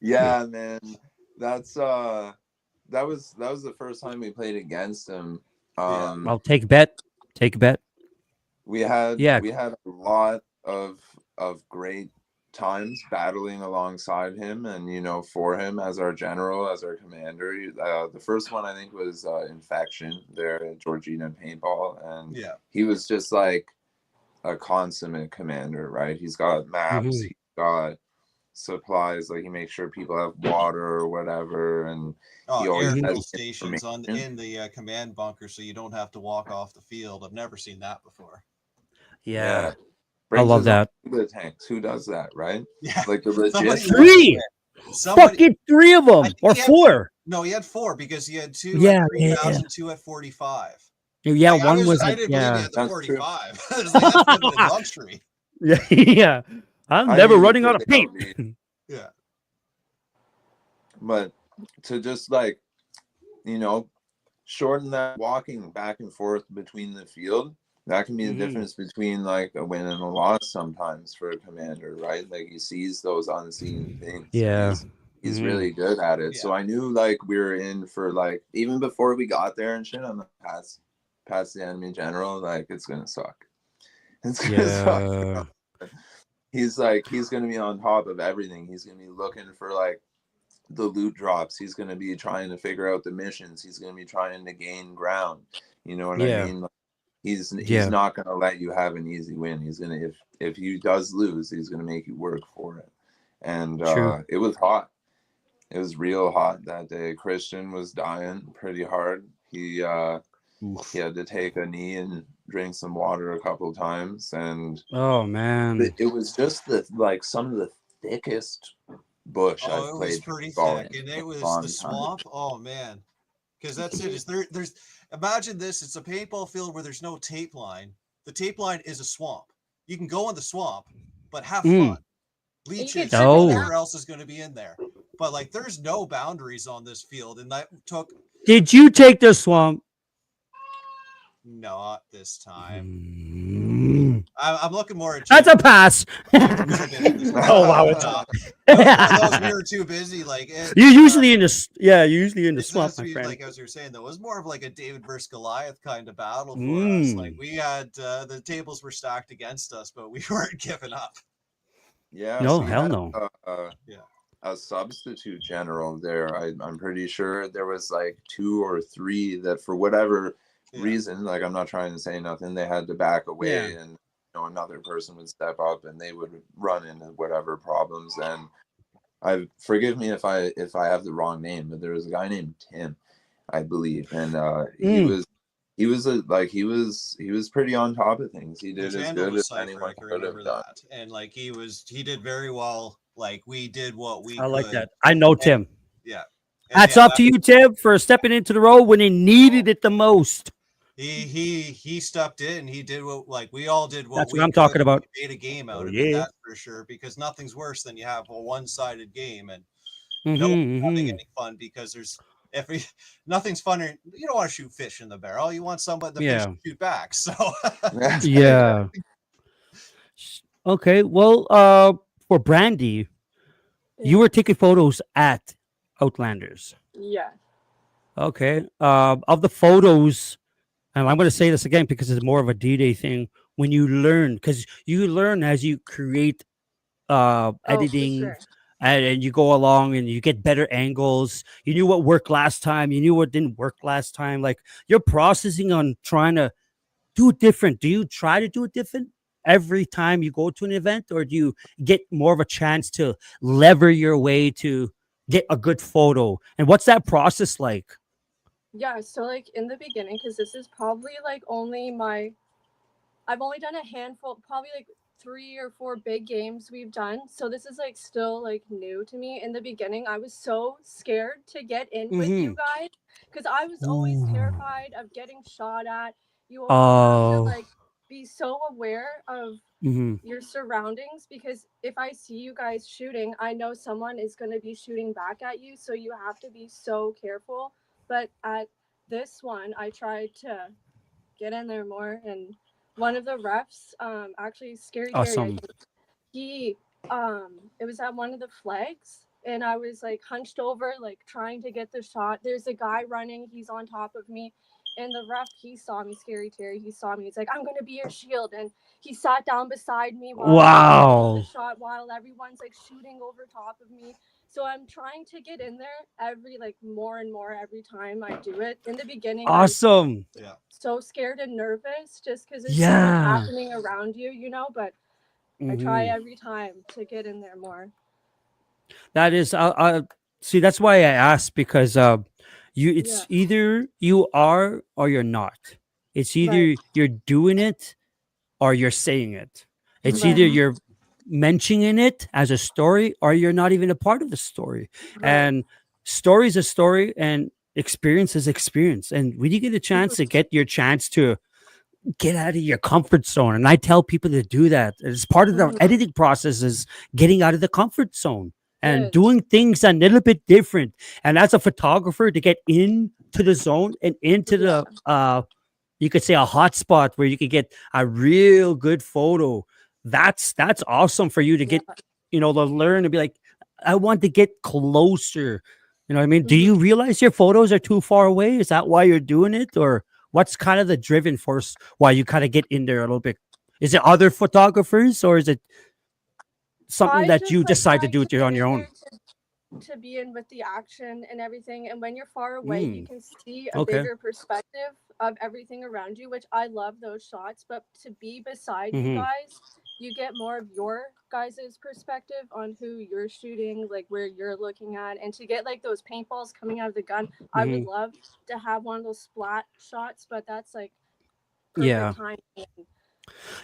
Yeah, man. That was the first time we played against him. I'll take a bet. We had Yeah. a lot of great times battling alongside him and for him as our general, as our commander. The first one I think was Infection there at Georgina Paintball, and he was just like a consummate commander, right? He's got maps, he's got supplies, like he makes sure people have water or whatever, and he always air has stations in the command bunker, so you don't have to walk off the field. I've never seen that before. Yeah. I Brings love his that. own the tanks. Who does that, right? Yeah, Like the legit. Fucking 3 of them or 4. No, he had 4 because he had 2 Yeah, at 3,000, 2 at 45. Yeah, Like, one was I didn't believe he had the That's 45. I was like, that's living in luxury. Yeah, yeah. I'm I never knew running the out of kid paint. about me. Yeah. But to just like, you know, shorten that walking back and forth between the field, that can be the Mhm. difference between like a win and a loss sometimes for a commander, right? Like he sees those unseen things. Yeah. And he's Mhm. really good at it. Yeah. So I knew like we were in for like, even before we got there and shit, I'm like, past the enemy general, like it's gonna suck. It's gonna suck. Yeah. He's like, he's gonna be on top of everything. He's gonna be looking for like the loot drops. He's going to be trying to figure out the missions. He's going to be trying to gain ground. You know what I Yeah. mean? Like, he's Yeah. not going to let you have an easy win. He's going to, if he does lose, he's going to make you work for it. And True. it was hot. It was real hot that day. Christian was dying pretty hard. He had to take a knee and drink some water a couple of times, and Oh man. it was just like some of the thickest bush Oh, I've it was played pretty golf thick, and in it a was long the time. swamp. Oh man, because that's it. Is there's imagine this? It's a paintball field where there's no tape line. The tape line is a swamp. You can go in the swamp, but have Mm. fun. Leeches, trip Oh. whatever else is going to be in there. But like, there's no boundaries on this field, and that took Did you take the swamp? not this time. Mm. I'm looking more at That's a Jim. pass. Jim was a bit of this. I'll allow it. No, it was one of those we were too busy. Like You're usually in the you're usually in the It's swamp, just my friend. like as you were saying, though, it was more of like a David versus Goliath kind of battle for us. Like we had the tables were stacked against us, but we weren't giving up. Yeah, No, we hell had no. a substitute general there. I'm pretty sure there was like 2 or 3 that for whatever reason, like I'm not trying to say nothing, they had to back away, and you know, another person would step up and they would run into whatever problems. And forgive me if I have the wrong name, but there was a guy named Tim, I believe, and he was pretty on top of things. He did as good as anyone could have done. That. And like he did very well. Like we did what we I like could. that. I know Tim. Yeah. Hats off to you, Tim, for stepping into the role when he needed it the most. He stepped in. He did what we all did. That's what I'm talking about. We made a game out of yeah. it. That's for sure. Because nothing's worse than you have a one-sided game and Mhm, no one's having mhm. any fun because nothing's funner. You don't want to shoot fish in the barrel. You want somebody the fish to shoot back. So yeah. Okay. Well, for Brandy, you were taking photos at Outlanders. Yeah. Okay. Of the photos, and I'm going to say this again because it's more of a D-Day thing. When you learn, because you learn as you create editing, sure. and you go along and you get better angles. You knew what worked last time. You knew what didn't work last time. Like you're processing on trying to do it different. Do you try to do it different every time you go to an event, or do you get more of a chance to lever your way to get a good photo? And what's that process like? Yeah, so like in the beginning, because this is probably like I've only done a handful, probably like 3 or 4 big games we've done. So this is like still like new to me. In the beginning, I was so scared to get in with you guys because I was always terrified of getting shot at. You always have to like be so aware of your surroundings, because if I see you guys shooting, I know someone is going to be shooting back at you. So you have to be so careful. But at this one, I tried to get in there more, and one of the refs, actually Scary Awesome. Terry, it was at one of the flags, and I was like hunched over, like trying to get the shot. There's a guy running, he's on top of me, and the ref, he saw me, Scary Terry, he saw me. He's like, I'm gonna be your shield, and he sat down beside me while I was the shot, while everyone's like shooting over top of me. So I'm trying to get in there more and more every time I do it. In the beginning, awesome. Yeah. So scared and nervous just because it's so much happening around you, you know, but I try every time to get in there more. That is, see, that's why I asked, because it's either you are or you're not. It's either you're doing it or you're saying it. It's either you're mentioning it as a story or you're not even a part of the story. And story is a story and experience is experience. And when you get a chance to get your chance to get out of your comfort zone. And I tell people to do that. It's part of the Mhm. editing process is getting out of the comfort zone and Good. doing things a little bit different. And as a photographer, to get into the zone and into Yeah. the you could say a hot spot where you could get a real good photo. That's awesome for you to Yeah. get, to learn and be like, I want to get closer. You know what I mean? Do Mhm. you realize your photos are too far away? Is that why you're doing it? Or what's kind of the driven force why you kind of get in there a little bit? Is it other photographers or is it something I that just you like decide to trying do to it on get your in own? there to be in with the action and everything. And when you're far away, you Mm, can see a okay. bigger perspective of everything around you, which I love those shots. But to be beside you Hmm. guys, you get more of your guys' perspective on who you're shooting, like where you're looking at, and to get like those paintballs coming out of the gun. I would Hmm. love to have one of those splat shots, but that's like Yeah. perfect timing.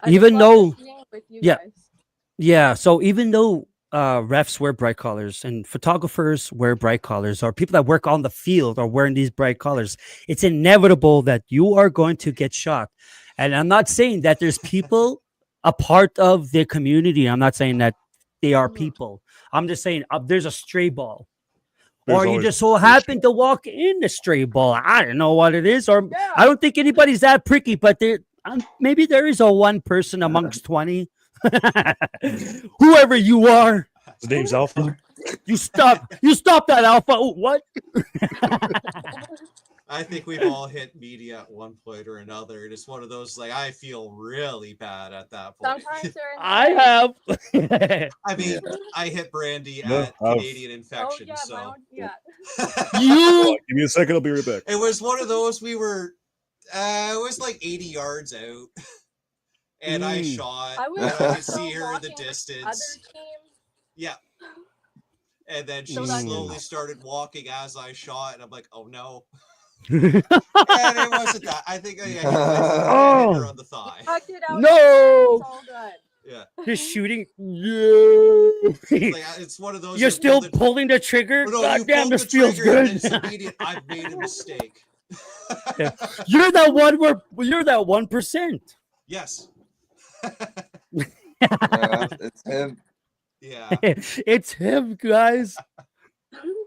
I just Even love though, just being with you yeah, guys. yeah. So even though refs wear bright colors and photographers wear bright colors, or people that work on the field are wearing these bright colors, it's inevitable that you are going to get shot. And I'm not saying that there's people a part of the community. I'm not saying that they are Mhm. people. I'm just saying there's a stray ball. There's Or you always just so a happen shot. to walk in the stray ball. I don't know what it is, or Yeah. I don't think anybody's that pricky. But maybe there is a one person amongst 20. Whoever you are, His name's Alpha. you stop that alpha. Oh, what? I think we've all hit media at one point or another. And it's one of those like I feel really bad at that point. Sometimes they're in the I way. have. I mean, Yeah. I hit Brandy No, at I've- Canadian Oh Infection, yeah, my so own. Yeah. Hold on, You. give me a second. I'll be right back. it was one of those we were it was like 80 yards out. And I Mm. shot I and was I could also see her in the walking with the other distance. team. Yeah. And then she So that's slowly enough. started walking as I shot, and I'm like, "Oh no!" Mm. And it wasn't that. I think I hit her Oh on the thigh. Tucked it out. no! It's all good. Yeah, Just shooting. Yeah. like it's one of those. You're you still pulled the, pulling the trigger. oh, no, God you damn, pulled this the feels trigger, and then good. it's immediate. I've made a mistake. Yeah. You're that one where you're that 1%. Yes. Yeah, it's him. Yeah. It's him, guys.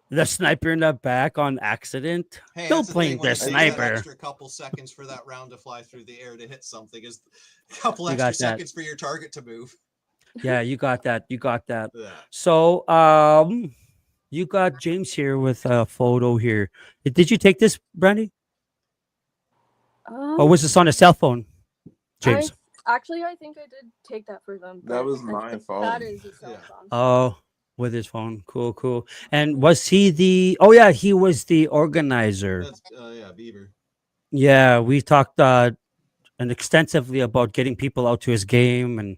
The sniper in the back on accident. Hey, Don't that's the thing blame when the it takes that sniper. extra couple seconds for that round to fly through the air to hit something is a couple You extra got that. seconds for your target to move. Yeah, you got that. You got that. Yeah. So, you got James here with a photo here. Did you take this, Brandy? Or was this on a cell phone, James? I think I did take that for them. That but was I my think phone. That is a cell Yeah. phone. Oh, with his phone. Cool, cool. And was he the? Oh yeah, he was the organizer. That's yeah, Beaver. Yeah, we talked and extensively about getting people out to his game, and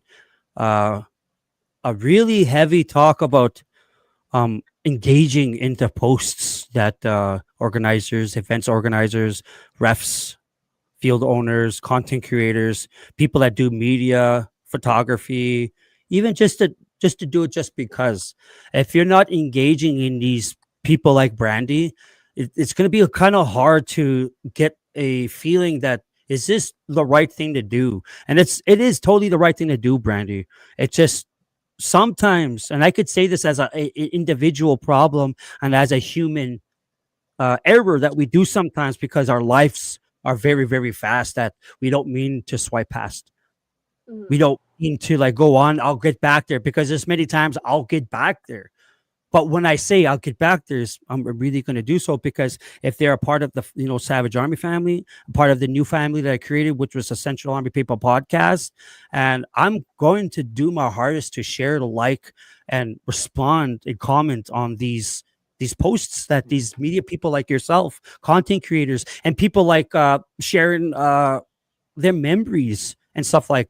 a really heavy talk about engaging into posts that organizers, events organizers, refs, field owners, content creators, people that do media, photography, even just to do it just because. If you're not engaging in these people like Brandy, it's going to be kind of hard to get a feeling that is this the right thing to do, and it is totally the right thing to do, Brandy. It's just sometimes, and I could say this as a individual problem and as a human error that we do sometimes because our lives are very very fast that we don't mean to swipe past. Mhm. We don't mean to like go on. I'll get back there because there's many times I'll get back there. But when I say I'll get back there, I'm really going to do so because if they're a part of the Savage Army family, a part of the new family that I created, which was the Central Army People podcast, and I'm going to do my hardest to share, to like, and respond and comment on these posts that these media people like yourself, content creators, and people like sharing their memories and stuff like.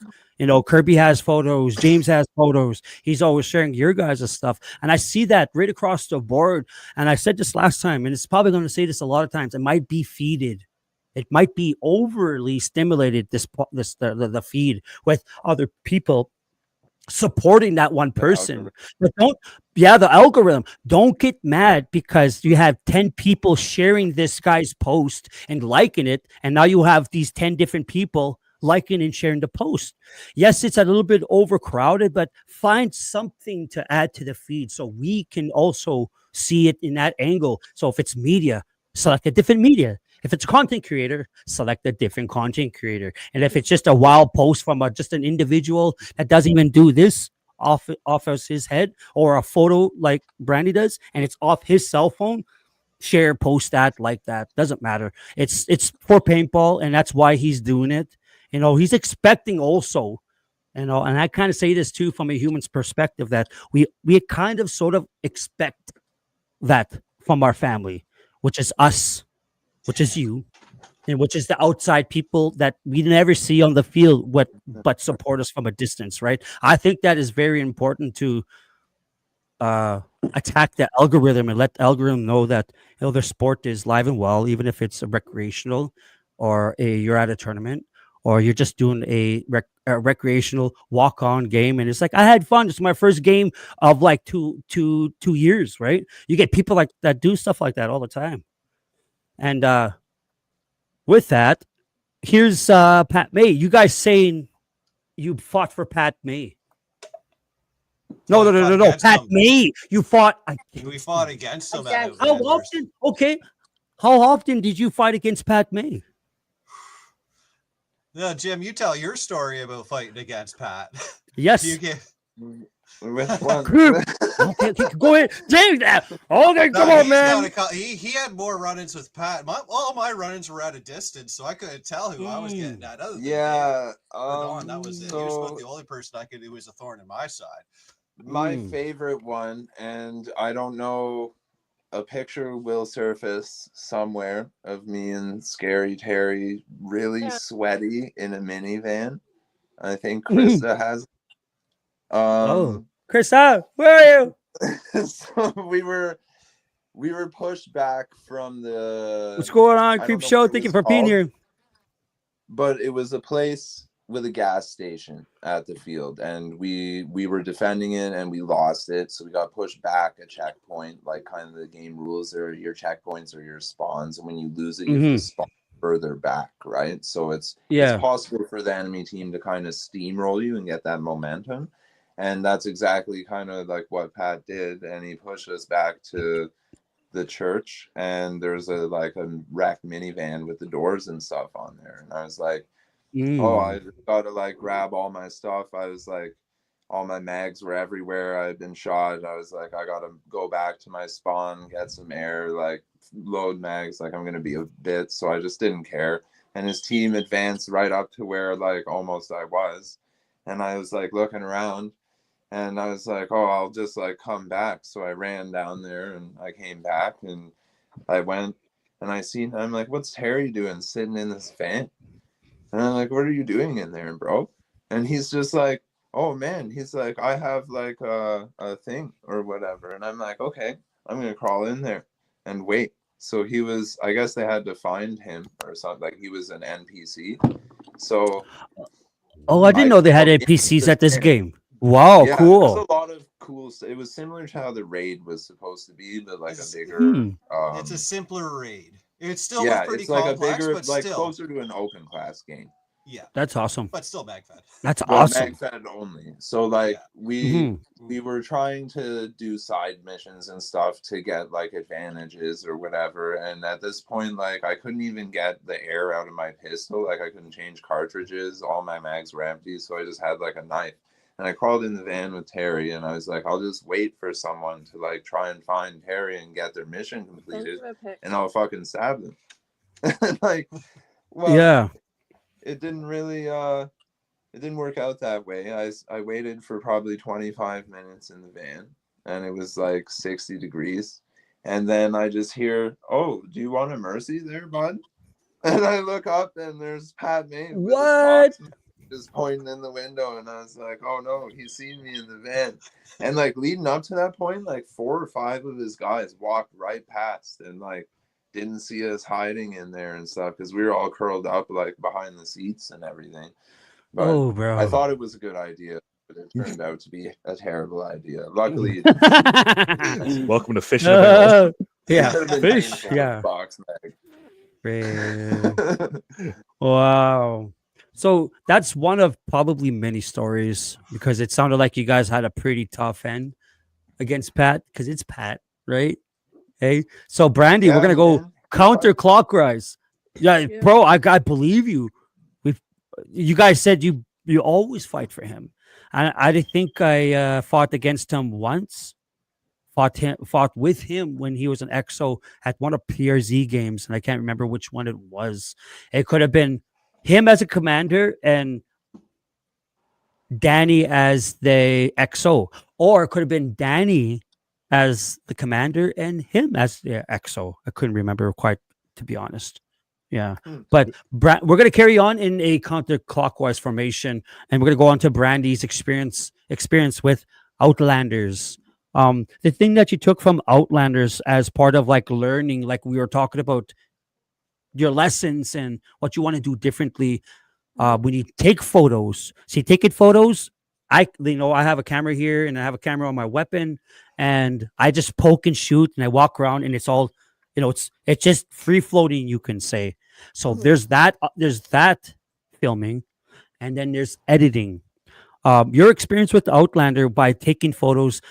Kirby has photos, James has photos. He's always sharing your guys' stuff. And I see that right across the board. And I said this last time, and it's probably going to say this a lot of times. It might be feeded. It might be overly stimulated, the feed with other people supporting that one person. But the algorithm. Don't get mad because you have 10 people sharing this guy's post and liking it. And now you have these 10 different people liking and sharing the post. Yes, it's a little bit overcrowded, but find something to add to the feed so we can also see it in that angle. So if it's media, select a different media. If it's a content creator, select a different content creator. And if it's just a wild post from just an individual that doesn't even do this off of his head, or a photo like Brandy does, and it's off his cell phone, share, post that like that. Doesn't matter. It's for paintball, and that's why he's doing it. He's expecting also, and I kind of say this too from a human's perspective, that we kind of sort of expect that from our family, which is us, which is you, and which is the outside people that we never see on the field, but support us from a distance, right? I think that is very important to attack the algorithm and let the algorithm know that their sport is live and well, even if it's a recreational, or you're at a tournament, or you're just doing a recreational walk-on game, and it's like, I had fun. It's my first game of like two years, right? You get people like that do stuff like that all the time. And with that, here's Pat May. You guys saying you fought for Pat May? No. Pat May. You fought. We fought against him. At Against- How often? Okay. How often did you fight against Pat May? No, Jim, you tell your story about fighting against Pat. Yes. You get. With one. Okay, go ahead. Dang that. Okay, come on, man. He had more run-ins with Pat. All my run-ins were at a distance, so I couldn't tell who I was getting at. Other than Yeah. Don, that was it. He was So about the only person who was a thorn in my side. my favorite one, and I don't know, a picture will surface somewhere of me and Scary Terry really sweaty in a minivan. I think Krista has. Krista, where are you? So we were pushed back from the. What's going on, I Creep don't know Show? what it Thank you was for being called, here. but it was a place with a gas station at the field, and we were defending it and we lost it, so we got pushed back a checkpoint, like kind of the game rules are your checkpoints or your spawns, and when you lose it, you have to spawn further back, right? So it's possible for the enemy team to kind of steamroll you and get that momentum, and that's exactly kind of like what Pat did, and he pushed us back to the church, and there's a wrecked minivan with the doors and stuff on there, and I was like, oh, I gotta like grab all my stuff. I was like, all my mags were everywhere. I had been shot. I was like, I gotta go back to my spawn, get some air, like load mags, like I'm gonna be a bit. So I just didn't care. And his team advanced right up to where like almost I was. And I was like looking around, and I was like, oh, I'll just like come back. So I ran down there and I came back, and I went and I'm like, what's Terry doing sitting in this van? And I'm like, what are you doing in there, bro? And he's just like, oh man, he's like, I have like a thing or whatever. And I'm like, okay, I'm gonna crawl in there and wait. So he was, I guess they had to find him or something, like he was an NPC. So I didn't know they had NPCs at this game. Wow, yeah, cool. There's a lot of cool stuff. It was similar to how the raid was supposed to be, but like a bigger it's a simpler raid. It's still pretty it's like complex, a bigger, but like still closer to an open class game. Yeah, that's awesome. But still Magfed. That's awesome. Magfed only. So like we were trying to do side missions and stuff to get like advantages or whatever. And at this point, like I couldn't even get the air out of my pistol. Like I couldn't change cartridges. All my mags were empty. So I just had like a knife. And I crawled in the van with Terry, and I was like, I'll just wait for someone to like try and find Terry and get their mission completed, and I'll fucking stab them. Like, well, it didn't really it didn't work out that way. I waited for probably 25 minutes in the van, and it was like 60 degrees, and then I just hear, oh, do you want a mercy there, bud? And I look up, and there's Pat May. What? Just pointing in the window, and I was like, oh no, he's seen me in the van. And like leading up to that point, like 4 or 5 of his guys walked right past and like didn't see us hiding in there and stuff, because we were all curled up like behind the seats and everything. But bro, I thought it was a good idea, but it turned out to be a terrible idea. Luckily, welcome to fishing. Yeah, fish. Yeah. Box Wow. So that's one of probably many stories because it sounded like you guys had a pretty tough end against Pat because it's Pat, right? Hey, so Brandy, we're Yeah, gonna go man. counterclockwise. Yeah, Yeah. bro, I believe you. We, you guys said you always fight for him. I think I fought against him once. Fought with him when he was an EXO at one of PRZ games, and I can't remember which one it was. It could have been him as a commander and Danny as the XO, or it could have been Danny as the commander and him as the XO. I couldn't remember quite, to be honest. Yeah, Hmm. but we're gonna carry on in a counterclockwise formation, and we're gonna go on to Brandy's experience with Outlanders. The thing that you took from Outlanders as part of like learning, like we were talking about your lessons and what you want to do differently when you take photos. See, taking photos, I have a camera here and I have a camera on my weapon, and I just poke and shoot and I walk around and it's all, it's just free floating, you can say. So Mhm. there's that filming, and then there's editing. Your experience with Outlander by taking photos.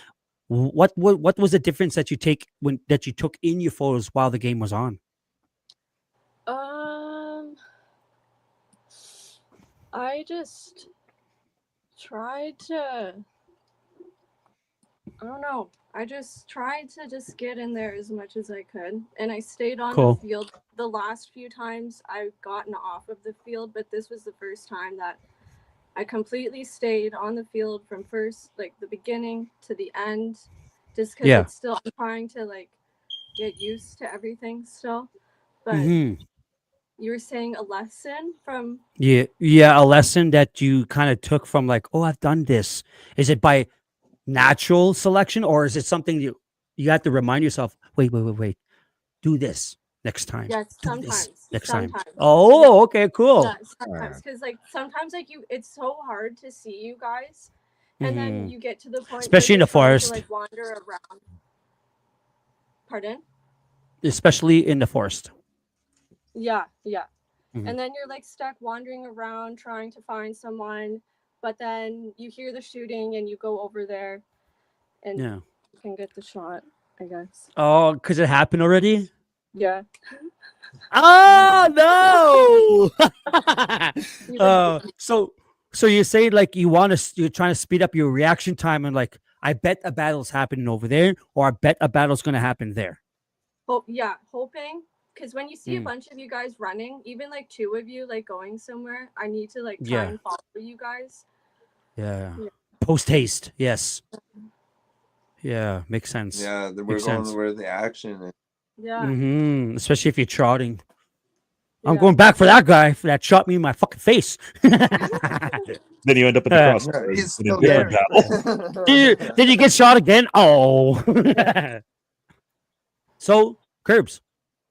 What was the difference that you took in your photos while the game was on? Um, I just tried to. I don't know. I just tried to just get in there as much as I could, and I stayed on the Cool. field. The last few times I've gotten off of the field, but this was the first time that I completely stayed on the field from first, like the beginning to the end, just because Yeah. it's still I'm trying to like get used to everything still. But Hmm. you were saying a lesson from Yeah, a lesson that you kind of took from like, oh, I've done this. Is it by natural selection, or is it something you have to remind yourself? Wait. Do this next time. yes, Do this sometimes, next time. sometimes. Yeah, Oh, okay, cool. yeah, sometimes because like sometimes like it's so hard to see you guys, and then Hmm. you get to the point where Especially in you're the trying to forest. like wander around. Pardon? Especially in the forest. Yeah. Mhm. And then you're like stuck wandering around trying to find someone, but then you hear the shooting and you go over there and Yeah. you can get the shot, I guess. Oh, because it happened already. Yeah. Oh no! You like So you say like you're trying to speed up your reaction time and like I bet a battle's happening over there, or I bet a battle's gonna happen there. hope yeah, hoping because when you see a Mm. bunch of you guys running, even like two of you like going somewhere, I need to like try Yeah, and follow you guys. yeah. Yeah. Post haste, yes. Yeah, makes sense. Yeah, we're Makes going sense. where the action is. Yeah. Especially if you're trotting. I'm Yeah. going back for that guy that shot me in my fucking face. Then you end up in the Uh, crossfires Yeah, he's in a still yeah. different there. battle. Did you get shot again? Oh. So, Curbs,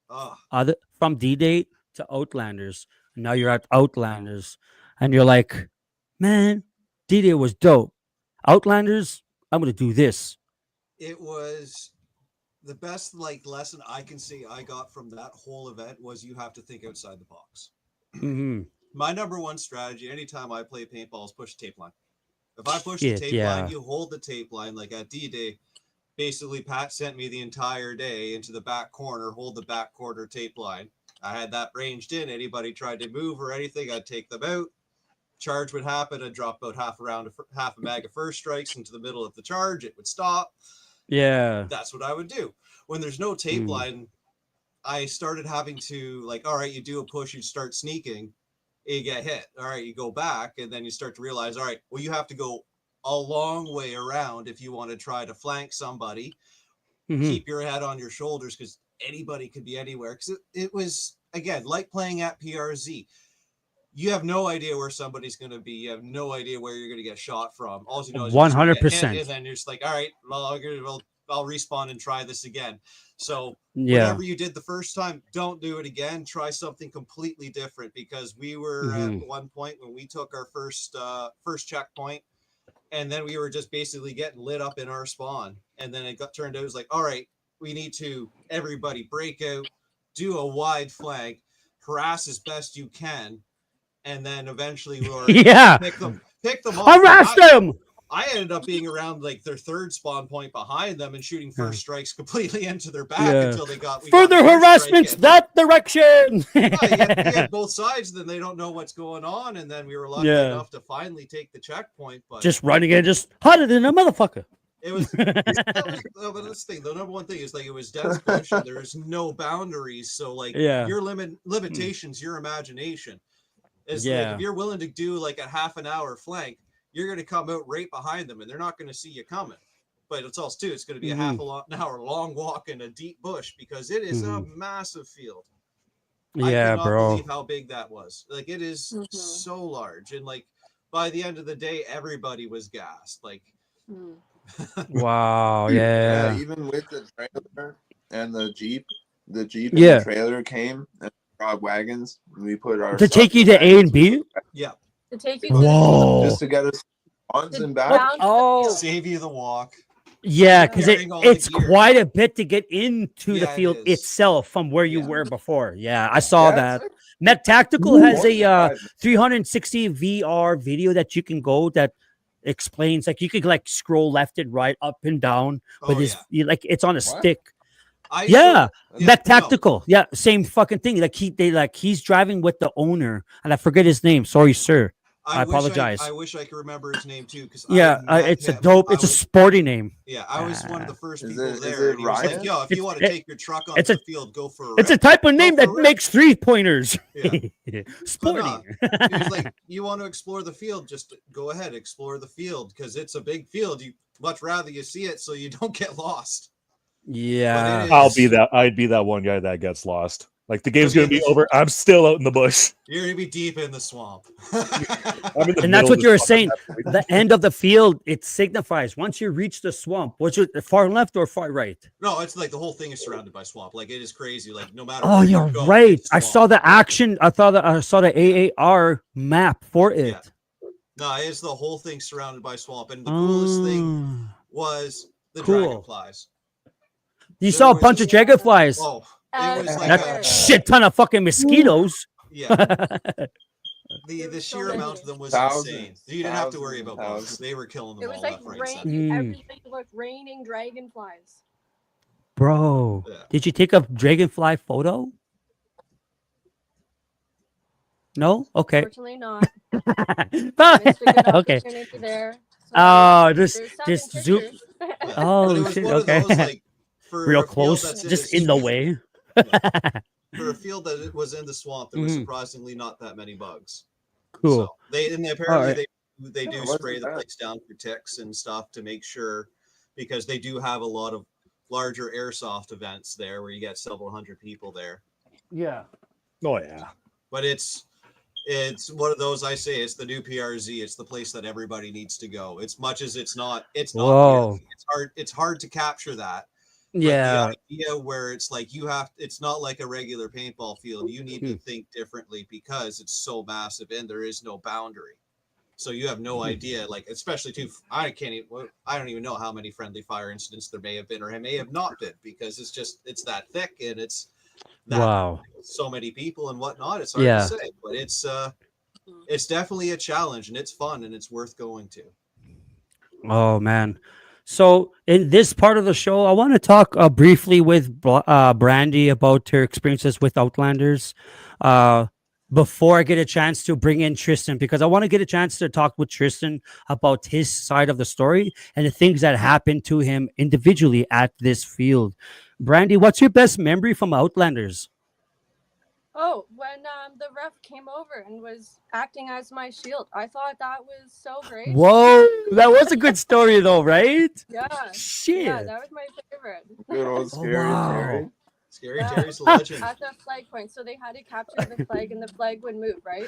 Oh, from D-Day to Outlanders. And now you're at Outlanders. And you're like, man, D-Day was dope. Outlanders, I'm going to do this. it was the best like lesson I can say I got from that whole event was you have to think outside the box. Mm-hmm. My number one strategy anytime I play paintball is push the tape line. If I push the Shit, tape line, yeah. you hold the tape line. Like at D-Day, basically Pat sent me the entire day into the back corner, hold the back corner tape line. I had that ranged in. Anybody tried to move or anything, I'd take them out. Charge would happen. I'd drop about half a mag of first strikes into the middle of the charge. It would stop. Yeah. That's what I would do. When there's no tape Mm. line, I started having to like, all right, you do a push, you start sneaking, you get hit. All right, you go back, and then you start to realize, all right, well, you have to go a long way around if you want to try to flank somebody. Mm-hmm. Keep your head on your shoulders because anybody could be anywhere. Because it was again like playing at PRZ. You have no idea where somebody's going to be. You have no idea where you're going to get shot from. All you know is you're just going to get hit, 100%. and then you're just like, all right, well, I'll respawn and try this again. So Yeah. whatever you did the first time, don't do it again. Try something completely different because we were at Mm-hmm. one point when we took our first checkpoint, and then we were just basically getting lit up in our spawn, and then it got turned out it was like, all right, we need to everybody break out, do a wide flank, harass as best you can, and then eventually we were Yeah. pick them off. Harass them. I ended up being around like their third spawn point behind them and shooting first strikes completely into their back until we got further the first harassments strike in. that direction. You had both sides, then they don't know what's going on, and then we were lucky enough to finally take the checkpoint. But just running in, just hotter than a motherfucker. it was, but this thing, the number one thing is like it was dense bush and there's no boundaries. So like your limitations, your imagination is like if you're willing to do like a half an hour flank, you're going to come out right behind them and they're not going to see you coming. But it's also too, it's going to be a half an hour long walk in a deep bush because it is a massive field. I cannot believe how big that was. Like it is so large, and like by the end of the day, everybody was gassed. Like, wow, yeah. Even with the trailer and the jeep and the trailer came and brought wagons. And we put our to take you to A and B. Yeah. To take you to just to get us on and back. Save you the walk. Yeah, because it's quite a bit to get into the field itself from where you were before. Yeah, I saw that. Met Tactical has a 360 VR video that you can go that explains, like you could like scroll left and right, up and down, but like it's on a stick. Met Tactical. Yeah, same fucking thing. Like he's driving with the owner, and I forget his name. Sorry, sir. I apologize. I wish I could remember his name too, because it's a dope. It's a sporty name. Yeah, I was one of the first people there. And he was like, "Yo, if you want to take your truck on the field, go for a rip." It's a type of name that makes 3-pointers. Yeah, sporty. He was like, "You want to explore the field? Just go ahead, explore the field, because it's a big field. You much rather you see it so you don't get lost." Yeah, I'd be that one guy that gets lost. Like the game's gonna be over. I'm still out in the bush. You're gonna be deep in the swamp. And that's what you were saying. The end of the field, it signifies once you reach the swamp. What's it, far left or far right? No, it's like the whole thing is surrounded by swamp. Like it is crazy. Like no matter. Oh, you're right. I saw the action. I saw the AAR map for it. Yeah. No, it's the whole thing surrounded by swamp, and the coolest thing was the dragonflies. You saw a bunch of dragonflies. Oh. It was like a shit ton of fucking mosquitoes. Yeah. The sheer amount of them was insane. You didn't have to worry about bugs. They were killing them all left, right, center. Everything looked raining dragonflies. Bro, did you take a dragonfly photo? No? Okay. Unfortunately not. Okay. There, so just zoom. Oh, shit. Okay. Those, real close, just in the way. For a field that was in the swamp, there was surprisingly not that many bugs. Cool. So apparently they do spray the place down for ticks and stuff to make sure, because they do have a lot of larger airsoft events there where you get several hundred people there. Yeah. Oh yeah. But it's one of those, I say it's the new PRZ. It's the place that everybody needs to go. As much as it's not Whoa. it's hard to capture that. Yeah. But the idea where it's like it's not like a regular paintball field. You need to think differently because it's so massive and there is no boundary. So you have no idea, like, especially too, I don't even know how many friendly fire incidents there may have been or may have not been, because it's that thick and it's that so many people and whatnot. It's hard to say, but it's definitely a challenge and it's fun and it's worth going to. Oh man. So in this part of the show, I want to talk briefly with Brandy about her experiences with Outlanders before I get a chance to bring in Tristan, because I want to get a chance to talk with Tristan about his side of the story and the things that happened to him individually at this field. Brandy, what's your best memory from Outlanders? Oh, when the ref came over and was acting as my shield. I thought that was so great. Whoa, that was a good story though, right? Yeah. Shit. Yeah, that was my favorite. Good old Scary Terry. Scary Terry's a legend. At the flag point, so they had to capture the flag and the flag would move, right?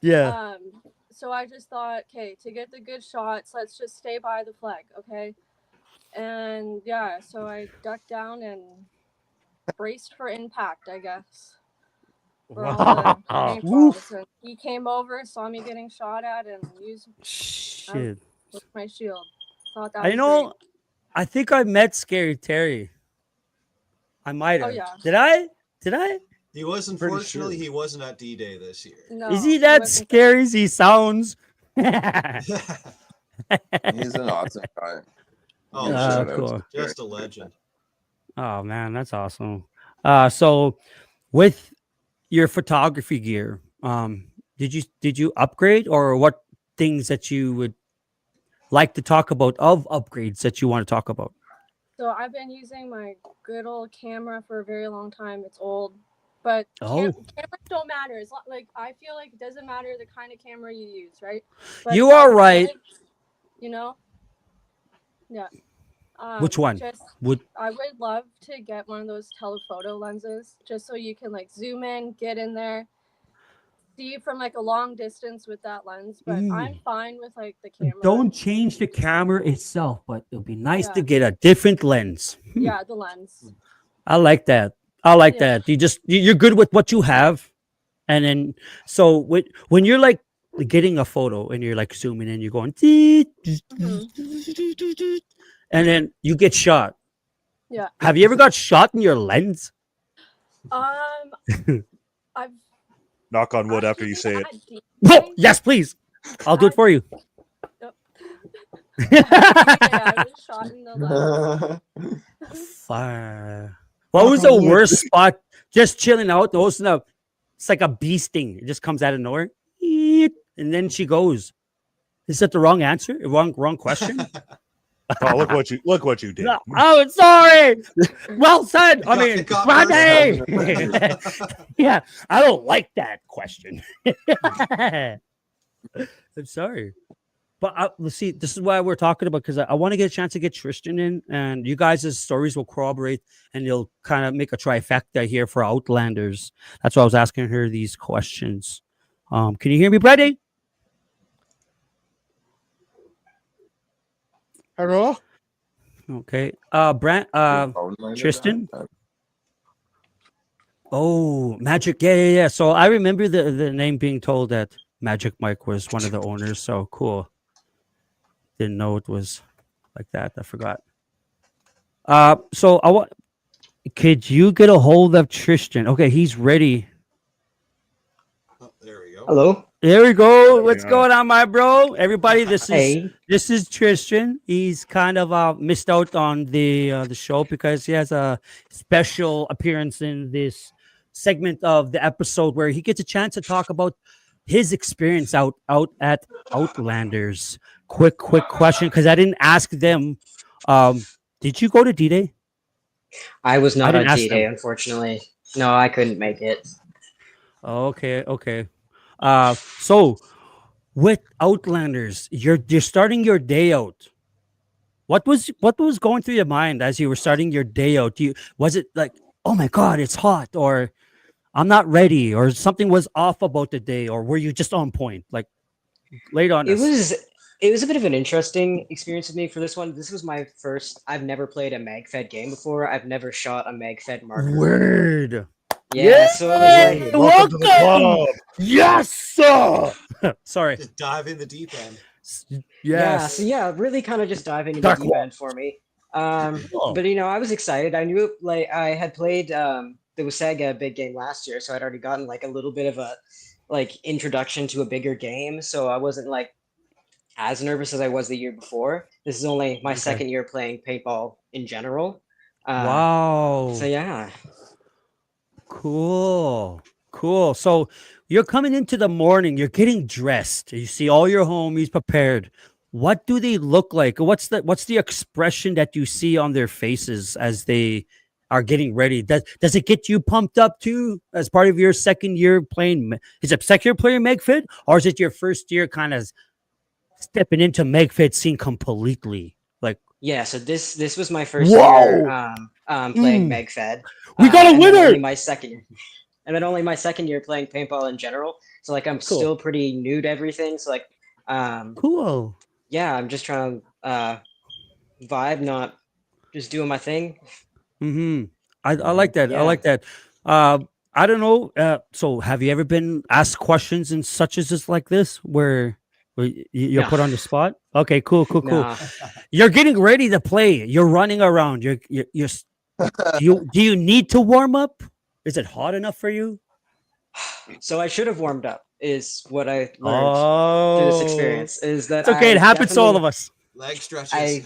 Yeah. So I just thought, okay, to get the good shots, let's just stay by the flag, okay? And yeah, so I ducked down and braced for impact, I guess. Wow. And he came over, saw me getting shot at, and used my shield. Thought that was great. I think I met Scary Terry. I might have. Oh, yeah. Did I? He was, Pretty unfortunately, sure. he wasn't at D-Day this year. No, Is he he that wasn't. scary as he sounds? He's an awesome guy. Oh, Big man, shout out Cool. to just a legend. Oh man, that's awesome. So with your photography gear, did you upgrade, or what things that you would like to talk about of upgrades that you want to talk about? So I've been using my good old camera for a very long time. It's old, but Oh. cameras don't matter. It's like I feel like it doesn't matter the kind of camera you use, right? But You if are I right. could, you know, yeah. Which one? I would love to get one of those telephoto lenses, just so you can like zoom in, get in there, see from like a long distance with that lens. But I'm fine with like the camera. Don't change the camera itself, but it'll be nice to Yeah. get a different lens. Yeah, the lens. I like that. I like Yeah. that. You're good with what you have, and then so when you're like getting a photo and you're like zooming in, you're going, and then you get shot. Yeah. Have you ever got shot in your lens? I've Knock on wood after you say it. Oh, yes, please. I'll do it for you. I was shot in the lens. Fire. What was the worst spot? Just chilling out. It's like a bee sting. It just comes out of nowhere. And then she goes. Is that the wrong answer? Wrong question? Oh, look what you did. No. Oh, sorry. Well said. I mean, Got Brandy. Yeah, I don't like that question. I'm sorry. But let's see, this is why we're talking about, because I want to get a chance to get Tristan in, and you guys' stories will corroborate, and you'll kind of make a trifecta here for Outlanders. That's why I was asking her these questions. Can you hear me, Brady? Hello? Okay. Tristan? Oh, Magic. Yeah. So I remember the name being told that Magic Mike was one of the owners. So cool. Didn't know it was like that. I forgot. So could you get a hold of Tristan? Okay, he's ready. Oh, there we go. Hello. There we go. What's going on, my bro? Everybody, this Hey. is Tristan. He's kind of missed out on the show because he has a special appearance in this segment of the episode where he gets a chance to talk about his experience out at Outlanders. Quick question, because I didn't ask them. Did you go to D-Day? I was not didn't on ask D-Day, them. unfortunately. No, I couldn't make it. Okay. So with Outlanders, you're starting your day out. What was going through your mind as you were starting your day out? Was it like, oh my God, it's hot, or I'm not ready, or something was off about the day, or were you just on point? Like, late on us. It was a bit of an interesting experience with me for this one. This was my first. I've never played a Magfed game before. I've never shot a Magfed marker. Word. Yeah, so it was like, Welcome to the club. Yes, sir. Sorry. Just dive in the deep end. Yes. really kind of just diving into Dark the deep end for me. But I was excited. I knew like I had played the Wasaga big game last year, so I'd already gotten like a little bit of a like introduction to a bigger game. So I wasn't like as nervous as I was the year before. This is only my second year playing paintball in general. Wow. So yeah. Cool. So you're coming into the morning, you're getting dressed. You see all your homies prepared. What do they look like? What's the expression that you see on their faces as they are getting ready? Does it get you pumped up too as part of your second year playing? Is it second year playing Magfed, or is it your first year kind of stepping into Magfed scene completely? Like, Yeah, so this was my first year playing Magfed. We got a winner! And then only my second year playing paintball in general. So like I'm still pretty new to everything. So like cool. Yeah, I'm just trying to vibe, not just doing my thing. I like that. Yeah. I like that. I don't know. So have you ever been asked questions and such as this like this where you're No. put on the spot? Okay, cool. Nah. You're getting ready to play. You're running around. Do you need to warm up? Is it hot enough for you? So I should have warmed up. Is what I learned through this Oh, experience. Is that it's okay. It I happens to all definitely of us. Leg stretches. I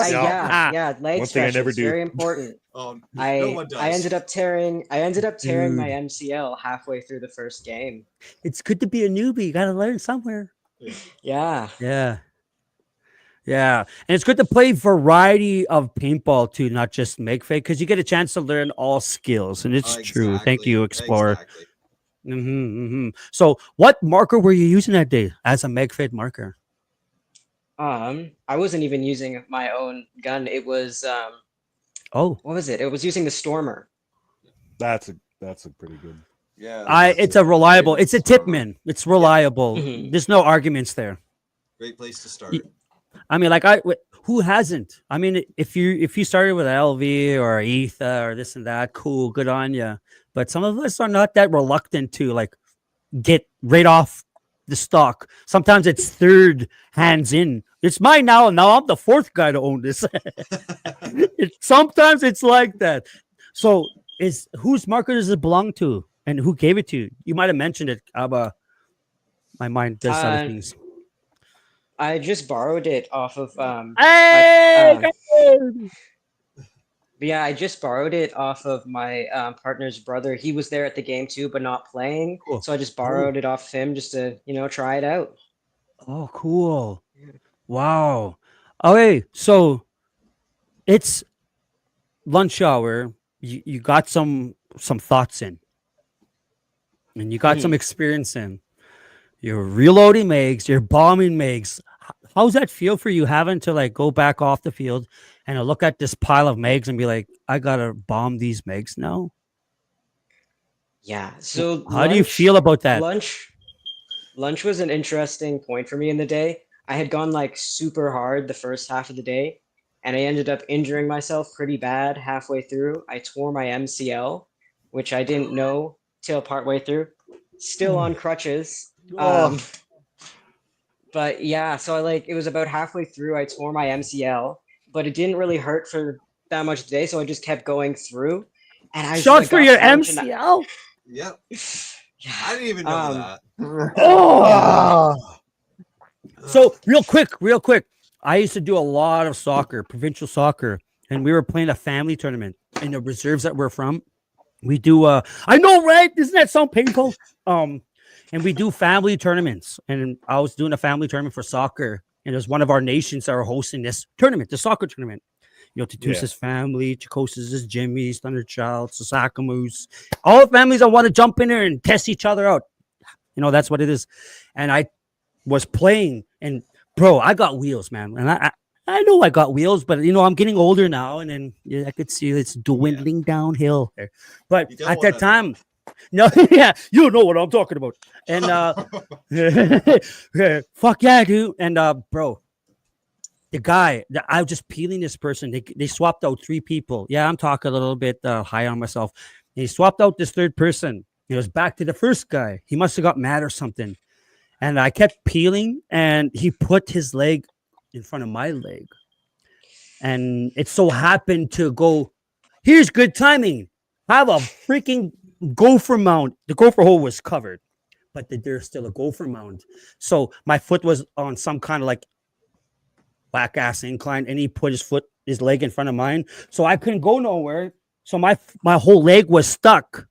Yeah. yeah, leg One thing I stretches, never do. very important. Oh, no I one does. I ended up tearing my Dude. MCL halfway through the first game. It's good to be a newbie. You got to learn somewhere. Yeah. Yeah. Yeah. And it's good to play variety of paintball too, not just Magfed, because you get a chance to learn all skills. And it's true. Thank you, Explorer. Exactly. So what marker were you using that day as a Magfed marker? I wasn't even using my own gun. It was Oh, what was it? It was using the Stormer. That's a pretty good. Yeah. it's a reliable, it's a Tipman. It's reliable. Mhm. There's no arguments there. Great place to start. I mean, who hasn't? I mean, if you started with LV or Etha or this and that, cool, good on you. But some of us are not that reluctant to like get right off the stock. Sometimes it's third hands in. It's mine now. Now I'm the fourth guy to own this. Sometimes it's like that. So whose marker does it belong to, and who gave it to you? You might have mentioned it, but my mind does other things. I just borrowed it off of Hey, but yeah, I just borrowed it off of my partner's brother. He was there at the game too, but not playing. Cool. So I just borrowed it off him just to, try it out. Oh, cool. Wow. Okay, so it's lunch hour. You got some thoughts in, and you got some experience in. You're reloading mags, you're bombing mags. How's that feel for you, having to like go back off the field and look at this pile of mags and be like, I gotta bomb these mags now? Yeah. So how do you feel about that? Lunch was an interesting point for me in the day. I had gone like super hard the first half of the day, and I ended up injuring myself pretty bad halfway through. I tore my MCL, which I didn't know till partway through. Still on crutches. But yeah, so it was about halfway through I tore my MCL, but it didn't really hurt for that much today, so I just kept going through. And I Shots for your MCL? Yep. I didn't even know that. Oh. So real quick. I used to do a lot of soccer, provincial soccer, and we were playing a family tournament in the reserves that we're from. We do I know, right? Doesn't that sound painful? And we do family tournaments. And I was doing a family tournament for soccer, and it was one of our nations that are hosting this tournament, the soccer tournament. Tatusa's family, Chikosas' Jimmy's, Thunderchild, Sasakamoose, all families that want to jump in there and test each other out. That's what it is. And I was playing, and bro, I got wheels, man. And I know I got wheels, but I'm getting older now, and then I could see it's dwindling downhill there. But at that time, no, yeah, you know what I'm talking about. And fuck yeah, dude. And bro, the guy, I was just peeling this person. They swapped out 3 people. Yeah, I'm talking a little bit high on myself. They swapped out this third person. It was back to the first guy. He must have got mad or something. And I kept peeling, and he put his leg in front of my leg. And it so happened to go, here's good timing. I have a freaking gopher mount. The gopher hole was covered, but there's still a gopher mount. So my foot was on some kind of like back ass incline, and he put his leg in front of mine. So I couldn't go nowhere. So my whole leg was stuck.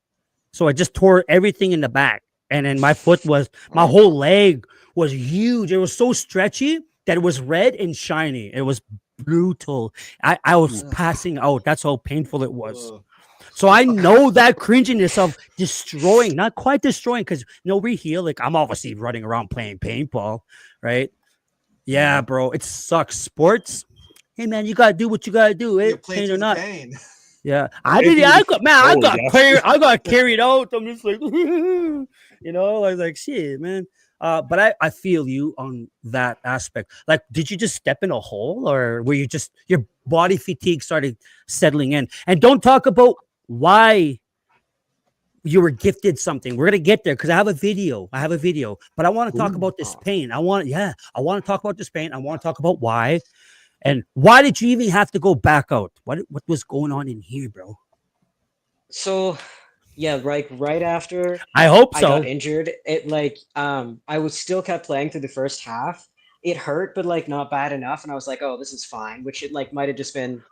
So I just tore everything in the back. And then my whole leg was huge. It was so stretchy that it was red and shiny. It was brutal. I was passing out. That's how painful it was. So I know that cringiness of destroying, not quite destroying, because we're here. Like, I'm obviously running around playing paintball, right? Yeah, bro, it sucks. Sports, hey man, you gotta do what you gotta do, pain or not. Yeah, I got carried out. I'm just like, I was like, shit, man. But I feel you on that aspect. Like, did you just step in a hole, or were you just your body fatigue started settling in? And don't talk about why you were gifted something. We're gonna get there because I have a video. But I want to talk about this pain. I want to talk about this pain. I want to talk about why. And why did you even have to go back out? What was going on in here, bro? So Yeah, like right after I hope I got so. injured, it like I was still kept playing through the first half. It hurt, but like not bad enough, and I was like, oh, this is fine, which it like might have just been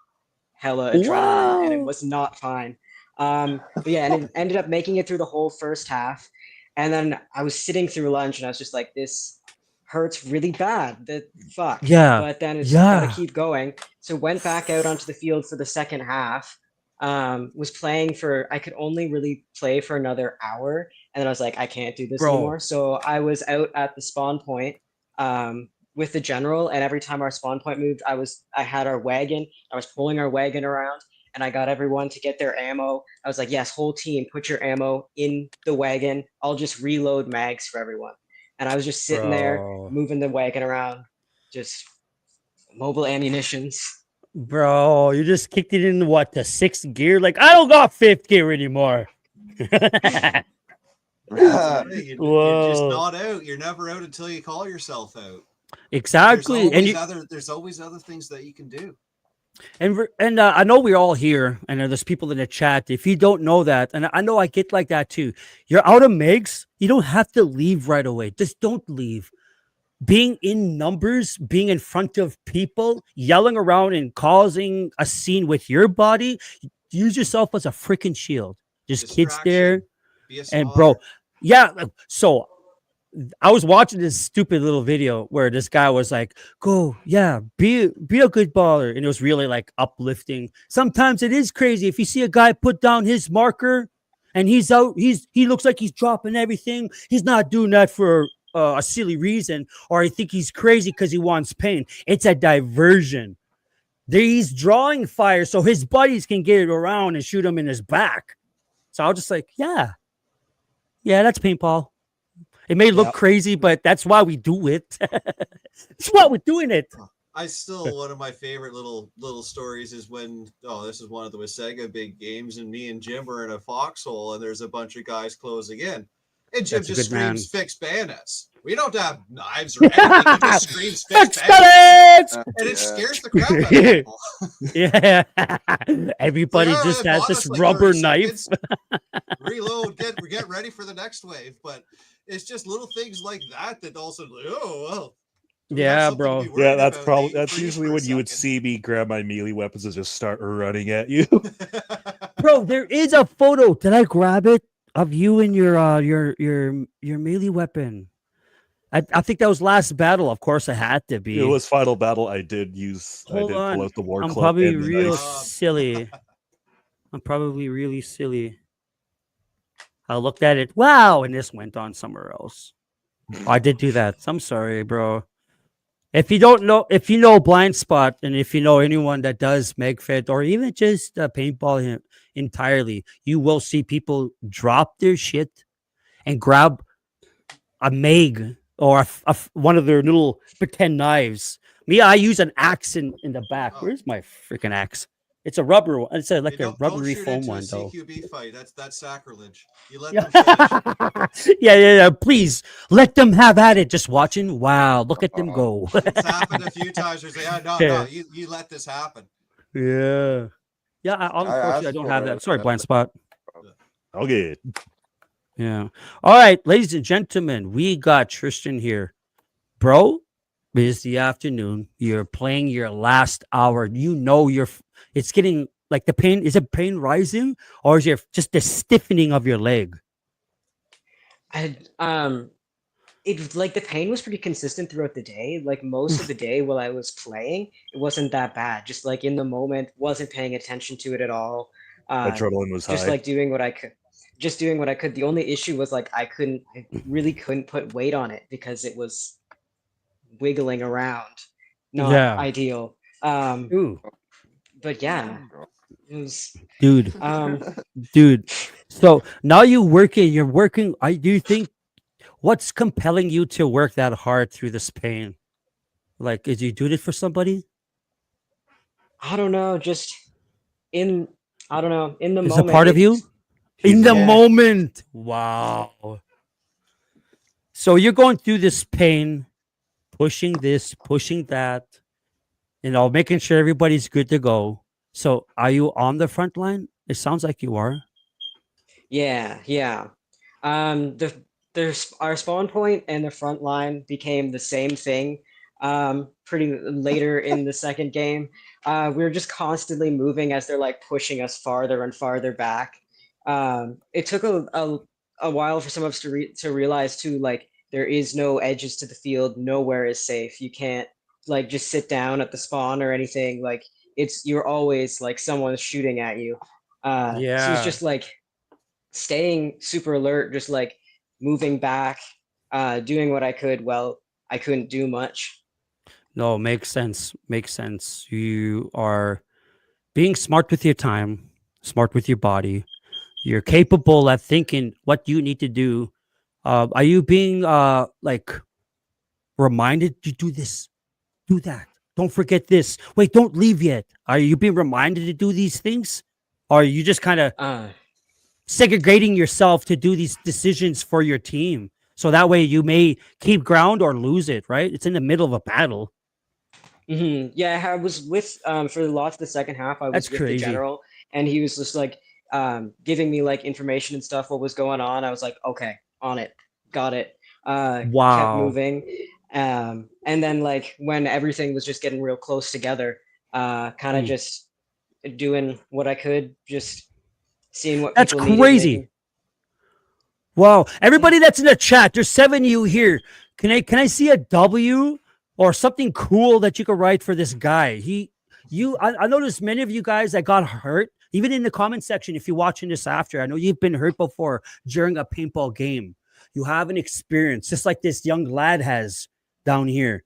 hella adrenaline, and it Wow. was not fine. But yeah, and it ended up making it through the whole first half, and then I was sitting through lunch, and I was just like, this hurts really bad. The fuck. Yeah. But then it's got to Yeah. keep going. So went back out onto the field for the second half. Was playing for I could only really play for another hour, and then I was like, I can't do this Bro. anymore. So I was out at the spawn point with the general, and every time our spawn point moved, I had our wagon. I was pulling our wagon around, and I got everyone to get their ammo. I was like, yes, whole team, put your ammo in the wagon. I'll just reload mags for everyone. And I was just sitting there, Bro. moving the wagon around, just mobile ammunitions. Bro, you just kicked it in what, the sixth gear? Like, I don't got fifth gear anymore. That's right. You're just Whoa. not out. You're never out until you call yourself out. Exactly. And There's always other things that you can do. I know we're all here, and there's people in the chat. If you don't know that, and I know I get like that too. You're out of MIGs. You don't have to leave right away. Just don't leave. Being in numbers, being in front of people, yelling around and causing a scene with your body, use yourself as a freaking shield. Just kids there. Be a And bro, spotter. yeah. So I was watching this stupid little video where this guy was like, "Go, yeah, be a good baller," and it was really like uplifting. Sometimes it is crazy if you see a guy put down his marker and he's out. He looks like he's dropping everything. He's not doing that for a silly reason, or I think he's crazy because he wants pain. It's a diversion. He's drawing fire so his buddies can get it around and shoot him in his back. So I was just like, yeah, that's paintball. It may look crazy, but that's why we do it. That's why we're doing it. I still one of my favorite little stories is when this is one of the Sega big games, and me and Jim were in a foxhole, and there's a bunch of guys closing in, and Jim That's a just good man. screams, "Fix bayonets!" We don't have knives or anything. He just screams, "Fix bayonets!" Bayonets! And it scares the crap out of people. Yeah. Everybody Yeah, just it has bought this us like rubber 30 knife. seconds. Reload, get ready for the next wave. But it's just little things like that also, oh well. We have Yeah, something to bro. be worried Yeah, that's about. probably They that's freeze usually for a when you would second. see me grab my melee weapons and just start running at you. Bro, there is a photo. Did I grab it of you and your melee weapon? I think that was last battle. Of course, it had to be. It was final battle. I did Hold pull on. out the war I'm club probably and the real knife. silly. I'm probably really silly. I looked at it. Wow, and this went on somewhere else. I did do that. I'm sorry, bro. If you know Blind Spot, and if you know anyone that does Magfed or even just paintball entirely, you will see people drop their shit and grab a Meg or one of their little pretend knives. Me, I use an axe in the back. Where's my freaking axe? It's a rubber one. It's like a rubbery don't shoot foam into one, a though. CQB fight. That's sacrilege. You let them finish. Yeah. Please let them have at it. Just watching. Wow, look at them go. It's happened a few times. Where they say, no, you let this happen. Yeah. Unfortunately, I don't have that. Sorry, Blind Spot. Okay. Yeah. All right, ladies and gentlemen, we got Tristan here. Bro, it is the afternoon. You're playing your last hour. You know it's getting like the pain. Is it pain rising, or is it just the stiffening of your leg? It like the pain was pretty consistent throughout the day. Like most of the day while I was playing, it wasn't that bad. Just like in the moment, wasn't paying attention to it at all. Adrenaline was just high. like doing what I could. Just doing what I could. The only issue was like I really couldn't put weight on it because it was wiggling around. Not ideal. Ooh. But yeah, it was dude. Dude. So now you're working. I do think what's compelling you to work that hard through this pain? Like, is you doing it for somebody? I don't know. Just in the moment. It's a part of you? In the moment. Wow. So you're going through this pain, pushing this, pushing that, making sure everybody's good to go. So are you on the front line? It sounds like you are. Yeah. Our spawn point and the front line became the same thing. Pretty later in the second game, we were just constantly moving as they're like pushing us farther and farther back. It took a while for some of us to realize too, like there is no edges to the field. Nowhere is safe. You can't like just sit down at the spawn or anything. Like you're always like someone's shooting at you. So it's Yeah. just like staying super alert, just like moving back, doing what I could. Well, I couldn't do much. No, makes sense. Makes sense. You are being smart with your time, smart with your body. You're capable at thinking what you need to do. Are you being like reminded to do this, do that? Don't forget this. Wait, don't leave yet. Are you being reminded to do these things? Or are you just kind of Uh, segregating yourself to do these decisions for your team? So that way you may keep ground or lose it, right? It's in the middle of a battle. Yeah, I was with for lots of the second half. I That's was with the crazy. general, and he was just like giving me like information and stuff. What was going on? I was like, okay, on it, got it. Kept Wow. moving, and then like when everything was just getting real close together, kind of just doing what I could, just seeing what That's people needed. crazy. Wow. Everybody that's in the chat, there's 7 of you here. Can I see a W or something cool that you could write for this guy? I noticed many of you guys that got hurt, even in the comment section, if you're watching this after, I know you've been hurt before during a paintball game. You have an experience, just like this young lad has down here.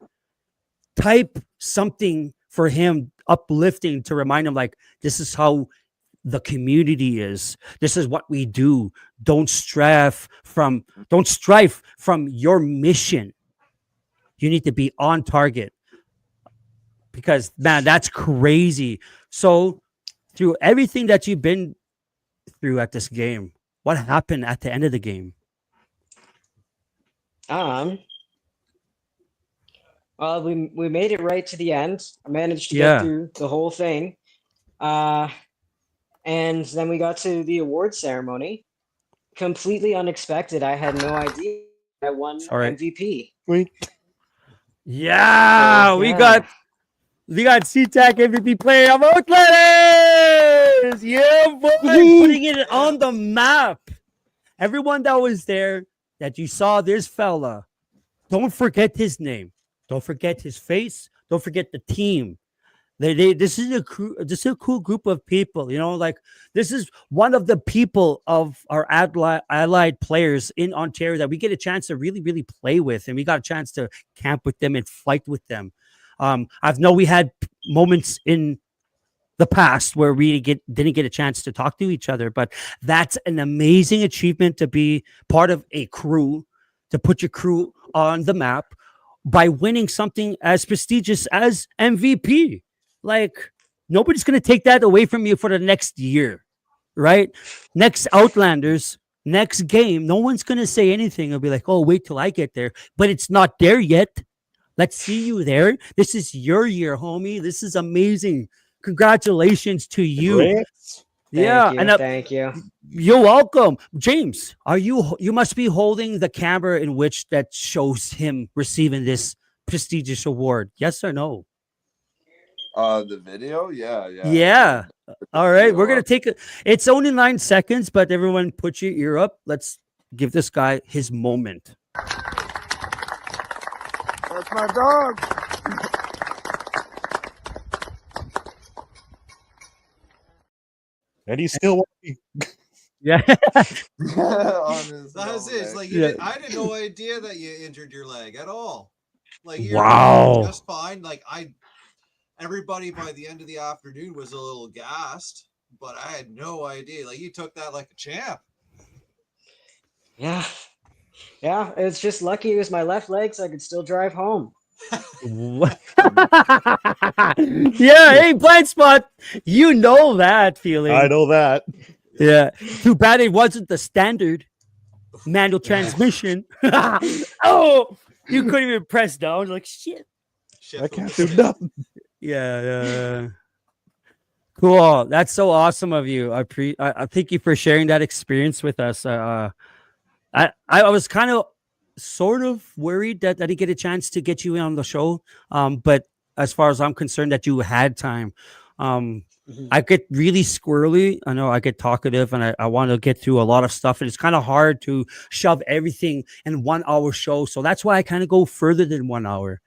Type something for him, uplifting, to remind him, like, this is how the community is. This is what we do. Don't strive from your mission. You need to be on target, because man, that's crazy. So through everything that you've been through at this game, what happened at the end of the game? Well, we made it right to the end. I managed to Yeah. get through the whole thing. And then we got to the award ceremony. Completely unexpected. I had no idea I won MVP. Wait. Yeah, So, we got CTAC MVP player of Outlanders. Yeah, boy, putting it on the map. Everyone that was there, that you saw this fella, don't forget his name. Don't forget his face. Don't forget the team. This is a cool group of people. You know, like, this is one of the people of our allied players in Ontario that we get a chance to really, really play with, and we got a chance to camp with them and fight with them. I know we had moments in the past where we didn't get a chance to talk to each other, but that's an amazing achievement to be part of a crew, to put your crew on the map by winning something as prestigious as MVP. Like, nobody's going to take that away from you for the next year, right? Next Outlanders, next game, no one's going to say anything. I'll be like, oh, wait till I get there. But it's not there yet. Let's see you there. This is your year, homie. This is amazing. Congratulations to you. Congrats. Thank you. You're welcome. James, you must be holding the camera in which that shows him receiving this prestigious award. Yes or no? The video? Yeah. Yeah. All right. We're going to take it's only 9 seconds, but everyone put your ear up. Let's give this guy his moment. That's my dog. And he's still walking. Yeah. Honest, That's it. It's like I had no idea that you injured your leg at all. Like, you're Wow. just fine. Like, everybody by the end of the afternoon was a little gassed, but I had no idea. Like, you took that like a champ. Yeah. It's just lucky it was my left leg, so I could still drive home. Yeah, hey, blind spot. You know that feeling. I know that. Yeah. Too bad it wasn't the standard manual transmission. Oh, you couldn't even press down. Like, shit. I can't do nothing. Yeah. Cool. That's so awesome of you. I thank you for sharing that experience with us. I was kind of sort of worried that I didn't get a chance to get you in on the show. But as far as I'm concerned, that you had time. Mhm. I get really squirrely. I know I get talkative and I want to get through a lot of stuff. And it's kind of hard to shove everything in 1 hour show. So that's why I kind of go further than 1 hour.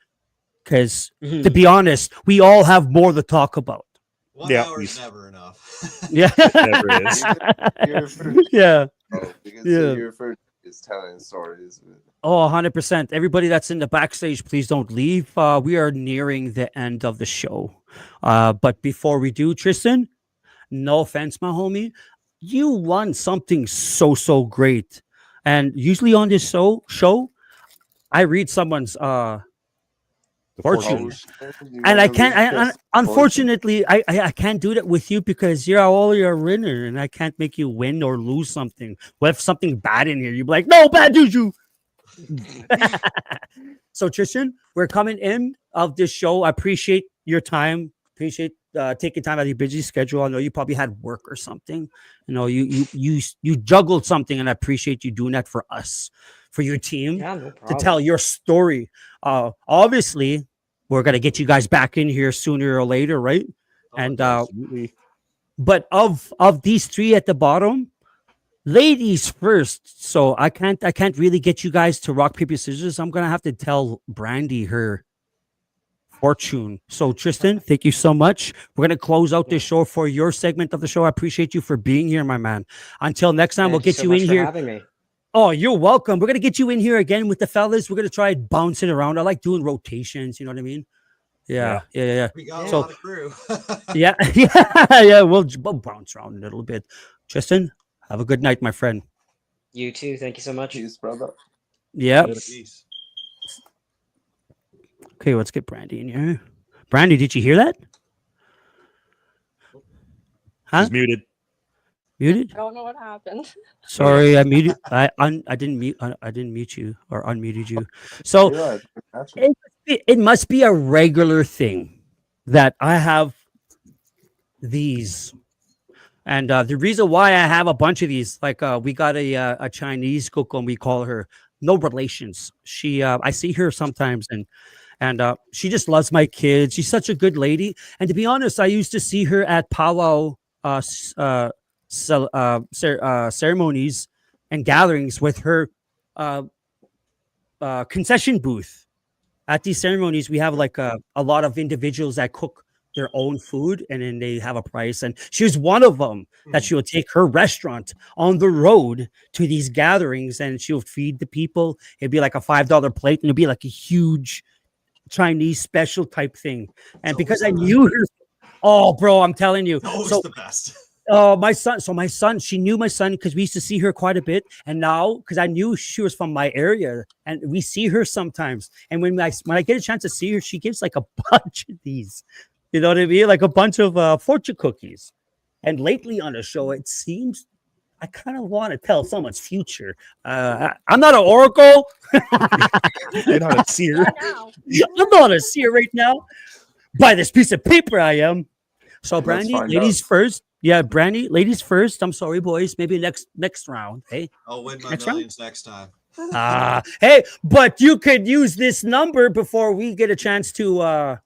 Because to Mhm. be honest, we all have more to talk about. One Yeah, hour is we- never enough. Yeah. Never is. You're for, Yeah. oh, we can Yeah. say you're for is telling stories. Oh, 100%. Everybody that's in the backstage, please don't leave. We are nearing the end of the show. But before we do, Tristan, no offense, my homie, you won something so great. And usually on this show, I read someone's The fortune. Oh, you And I wanna can't. read I, Chris' unfortunately, I can't do that with you because you're already a winner, and I can't make you win or lose something. What if something bad in here? You'd be like, "No, bad juju." So Tristan, we're coming in of this show. I appreciate your time. Appreciate taking time out of your busy schedule. I know you probably had work or something. You know, you juggled something, and I appreciate you doing that for us, for your team, Yeah, no to problem. tell your story. Obviously, we're gonna get you guys back in here sooner or later, right? And Absolutely. but of these three at the bottom, ladies first. So I can't really get you guys to rock paper scissors. I'm gonna have to tell Brandy her fortune. So Tristan, thank you so much. We're gonna close out this show for your segment of the show. I appreciate you for being here, my man. Until next time, we'll Thank you get so you much in for here. having me. Oh, you're welcome. We're gonna get you in here again with the fellas. We're gonna try bouncing around. I like doing rotations. You know what I mean? Yeah. We got Yeah. a lot of crew. Yeah. Yeah. We'll bounce around a little bit. Tristan, have a good night, my friend. You too. Thank you so much. Peace, brother. Yeah. Peace. Okay, let's get Brandy in here. Brandy, did you hear that? Huh? He's muted. Muted? I don't know what happened. Sorry, I muted. I didn't mute. I didn't mute you or unmuted you. So You're right. Gotcha. it must be a regular thing that I have these. And the reason why I have a bunch of these, like we got a Chinese cook and we call her no relations. She I see her sometimes and she just loves my kids. She's such a good lady. And to be honest, I used to see her at powwow ceremonies and gatherings with her uh, concession booth. At these ceremonies, we have like a lot of individuals that cook their own food and then they have a price. And she was one of them that she would take her restaurant on the road to these gatherings and she'll feed the people. It'd be like a $5 plate and it'd be like a huge Chinese special type thing. And because I knew her, oh, bro, I'm telling you. Always So the best. my son, she knew my son because we used to see her quite a bit. And now, because I knew she was from my area and we see her sometimes. And when I get a chance to see her, she gives like a bunch of these, you know what I mean? Like a bunch of fortune cookies. And lately on the show, it seems I kind of want to tell someone's future. I'm not an oracle. You're not a seer. Not now. I'm not a seer right now. By this piece of paper, I am. So, Let's Brandy, find ladies first. Yeah, Brandy, ladies first. I'm sorry, boys. Maybe next round. Hey, I'll win my Next round? millions next time. hey, but you could use this number before we get a chance to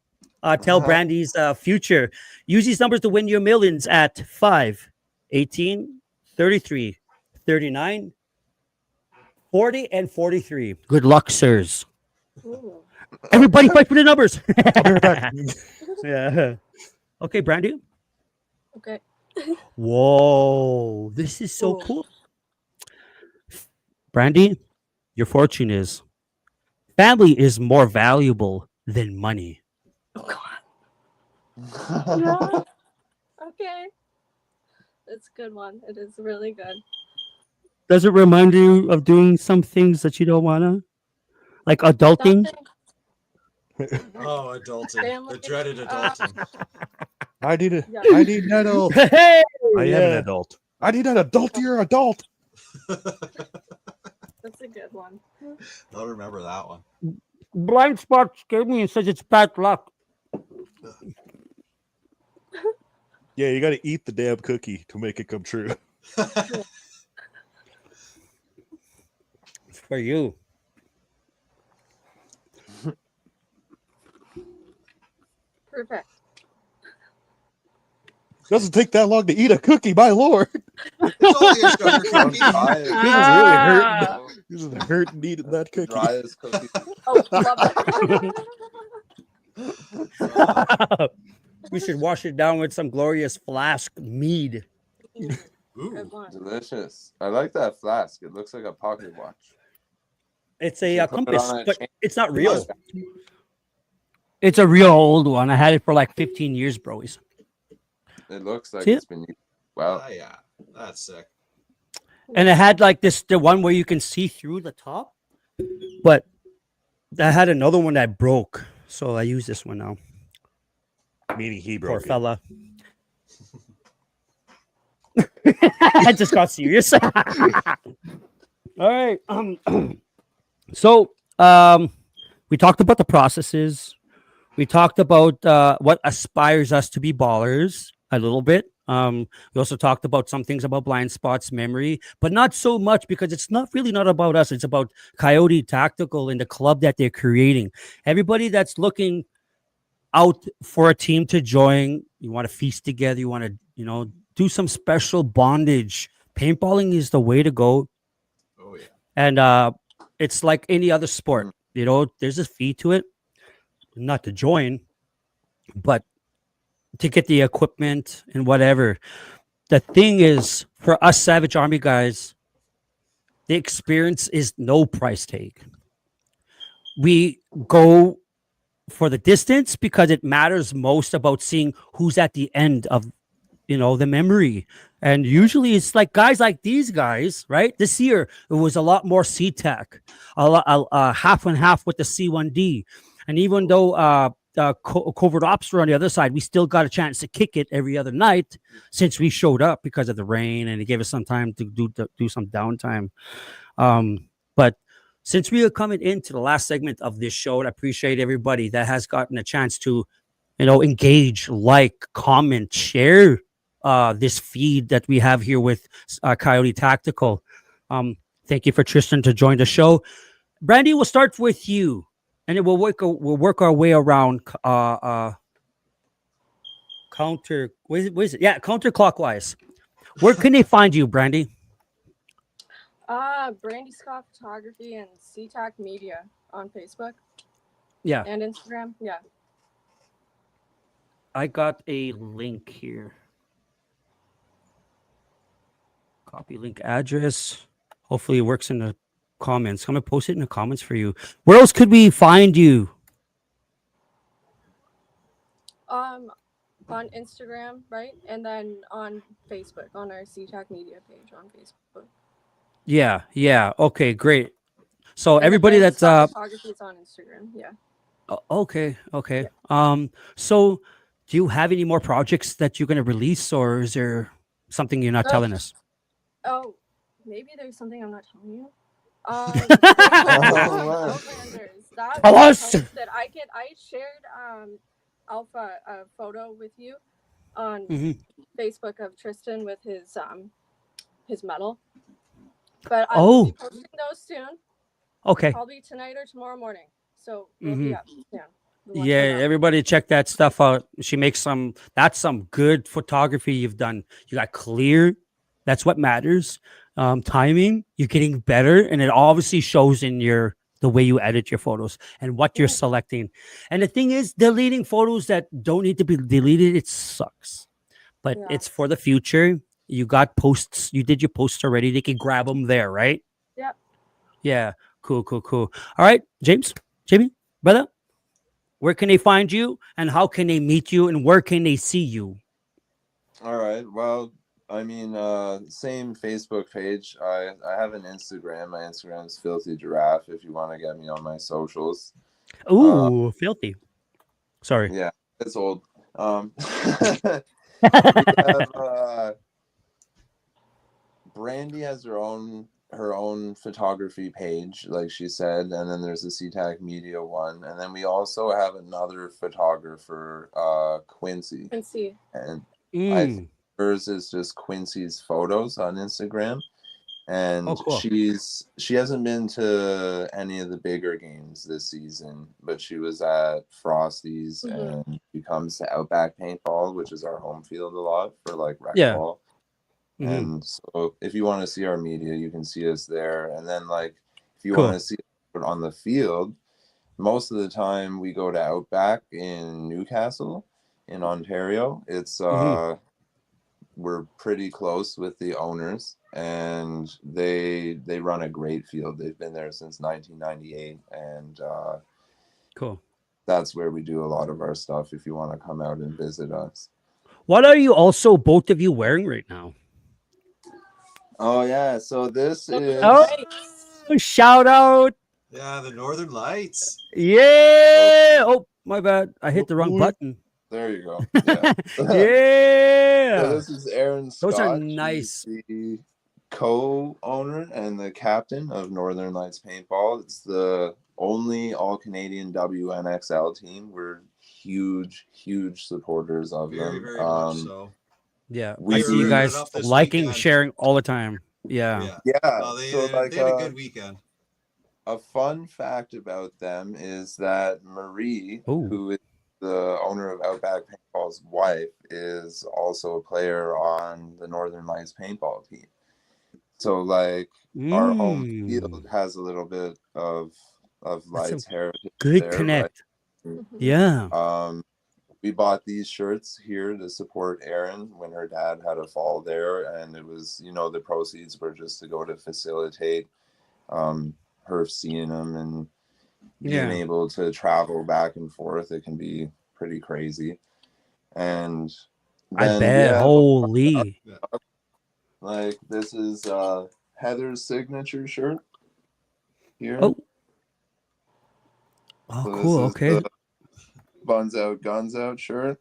tell Brandy's future. Use these numbers to win your millions at 5, 18, 33, 39, 40, and 43. Good luck, sirs. Ooh. Everybody fight for the numbers. I'll be right back. Yeah. Okay, Brandy. Okay. Whoa, this is so Ooh. cool. Brandy, your fortune is family is more valuable than money. Oh God. Yeah. Okay. It's a good one. It is really good. Does it remind you of doing some things that you don't wanna? Like adulting? Nothing. Oh, adulting. Family, The dreaded adulting. I need a. Yeah. I need an adult. Hey, I am an adult. I need an adultier adult. That's a good one. I'll remember that one. Blind spot scared me and says it's bad luck. Yeah, you got to eat the damn cookie to make it come true. It's for you. Perfect. Doesn't take that long to eat a cookie, my lord. It's only a sugar Don't cookie. try it. This is really hurting. Ah! This is hurting eating that cookie. Driest cookie. Oh, love that. We should wash it down with some glorious flask mead. Ooh, Ooh. good one. Delicious. I like that flask. It looks like a pocket watch. It's You a should put it compass, on a but chain. it's not real. It's a real old one. I had it for like 15 years, broies. It looks like See it's it? been used well. Ah, yeah, that's sick. And it had like the one where you can see through the top, but I had another one that broke, so I use this one now. Meaning he Poor broke it. fella. I just got serious. All right. So we talked about the processes. We talked about what aspires us to be ballers a little bit. We also talked about some things about blind spots, memory, but not so much because it's not about us. It's about Coyote Tactical and the club that they're creating. Everybody that's looking out for a team to join, you want to feast together, you want to, do some special bondage. Paintballing is the way to go. Oh yeah. And it's like any other sport. There's a fee to it. Not to join, but to get the equipment and whatever. The thing is, for us Savage Army guys, the experience is no price tag. We go for the distance because it matters most about seeing who's at the end of the memory. And usually it's like guys like these guys, right? This year it was a lot more CTAC, half and half with the C1D. And even though covert ops were on the other side, we still got a chance to kick it every other night since we showed up because of the rain, and it gave us some time to do some downtime. But since we are coming into the last segment of this show, and I appreciate everybody that has gotten a chance to engage, like, comment, share this feed that we have here with Coyote Tactical. Thank you for Tristan to join the show. Brandy, we'll start with you, and then we'll work our way around counterclockwise. Where can they find you, Brandy? BrandiScottPhotography and CTAC Media on Facebook. Yeah. And Instagram. Yeah. I got a link here. Copy link address. Hopefully it works in the comments. I'm gonna post it in the comments for you. Where else could we find you? On Instagram, right? And then on Facebook, on our CTAC Media page on Facebook. Yeah. Okay, great. So And everybody that's photography is on Instagram. Yeah. Okay. So do you have any more projects that you're gonna release, or is there something you're not telling us? Oh, maybe there's something I'm not telling you. wow. Outlanders. That Tell was us. posted. I shared Alpha a photo with you on Facebook of Tristan with his medal. But I will be posting those soon. Okay. Probably tonight or tomorrow morning. So we'll be up soon. Yeah, everybody check that stuff out. She makes that's some good photography you've done. You got clear. That's what matters. Timing, you're getting better, and it obviously shows in the way you edit your photos and what you're selecting. And the thing is, deleting photos that don't need to be deleted, it sucks. But it's for the future. You got posts. You did your posts already. They can grab them there, right? Yep. Yeah. Cool. All right, Jamie, brother, where can they find you, and how can they meet you, and where can they see you? All right. Well, I mean, same Facebook page. I have an Instagram. My Instagram is Filthy Giraffe. If you want to get me on my socials. Ooh, filthy. Sorry. Yeah, it's old. Brandy has her own photography page, like she said, and then there's the CTAC Media one, and then we also have another photographer, Quincy. Quincy. And I think hers is just Quincy's photos on Instagram. And cool. she hasn't been to any of the bigger games this season, but she was at Frosty's and she comes to Outback Paintball, which is our home field a lot for like rec ball. And so if you want to see our media, you can see us there. And then like if you want to see it on the field, most of the time we go to Outback in Newcastle in Ontario. It's we're pretty close with the owners, and they run a great field. They've been there since 1998, and cool. That's where we do a lot of our stuff if you want to come out and visit us. What are you also both of you wearing right now? Oh yeah, so this is shout out. Yeah, the Northern Lights. Yeah. Oh, my bad. I hit the wrong button. There you go. Yeah. Yeah. So this is Aaron Scott. Those are nice. He's the co-owner and the captain of Northern Lights Paintball. It's the only all-Canadian WNXL team. We're huge supporters of them. Very much so. Yeah, I see you guys liking, sharing all the time. Yeah. Well, they had a good weekend. A fun fact about them is that Marie, who is the owner of Outback Paintball's wife, is also a player on the Northern Lights paintball team. So like our home field has a little bit of Lights heritage. Good connect. Right? Yeah. We bought these shirts here to support Erin when her dad had a fall there, and it was, the proceeds were just to go to facilitate her seeing them and being able to travel back and forth. It can be pretty crazy. And then, I bet. Holy. Like this is Heather's signature shirt here. Oh, So cool. Okay. Buns out, guns out shirt.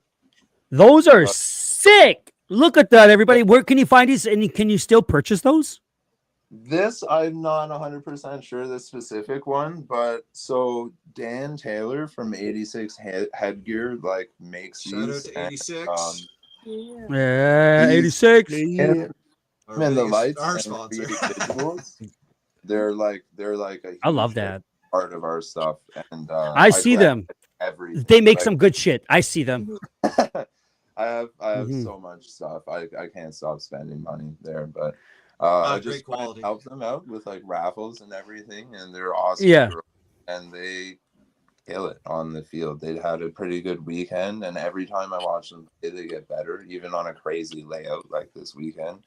Those are sick. Look at that, everybody. Where can you find these? And can you still purchase those? This, I'm not 100% sure the specific one, but so Dan Taylor from 86 Headgear makes Shout these. Shout out to 86. Yeah, 86. And the Lights, our sponsor. they're like a I love that part of our stuff, and I see them. Everything. They make some good shit. I see them. I have so much stuff. I can't stop spending money there, but I just want to help them out with raffles and everything, and they're awesome. Yeah, and they kill it on the field. They had a pretty good weekend, and every time I watch them play, they get better, even on a crazy layout like this weekend.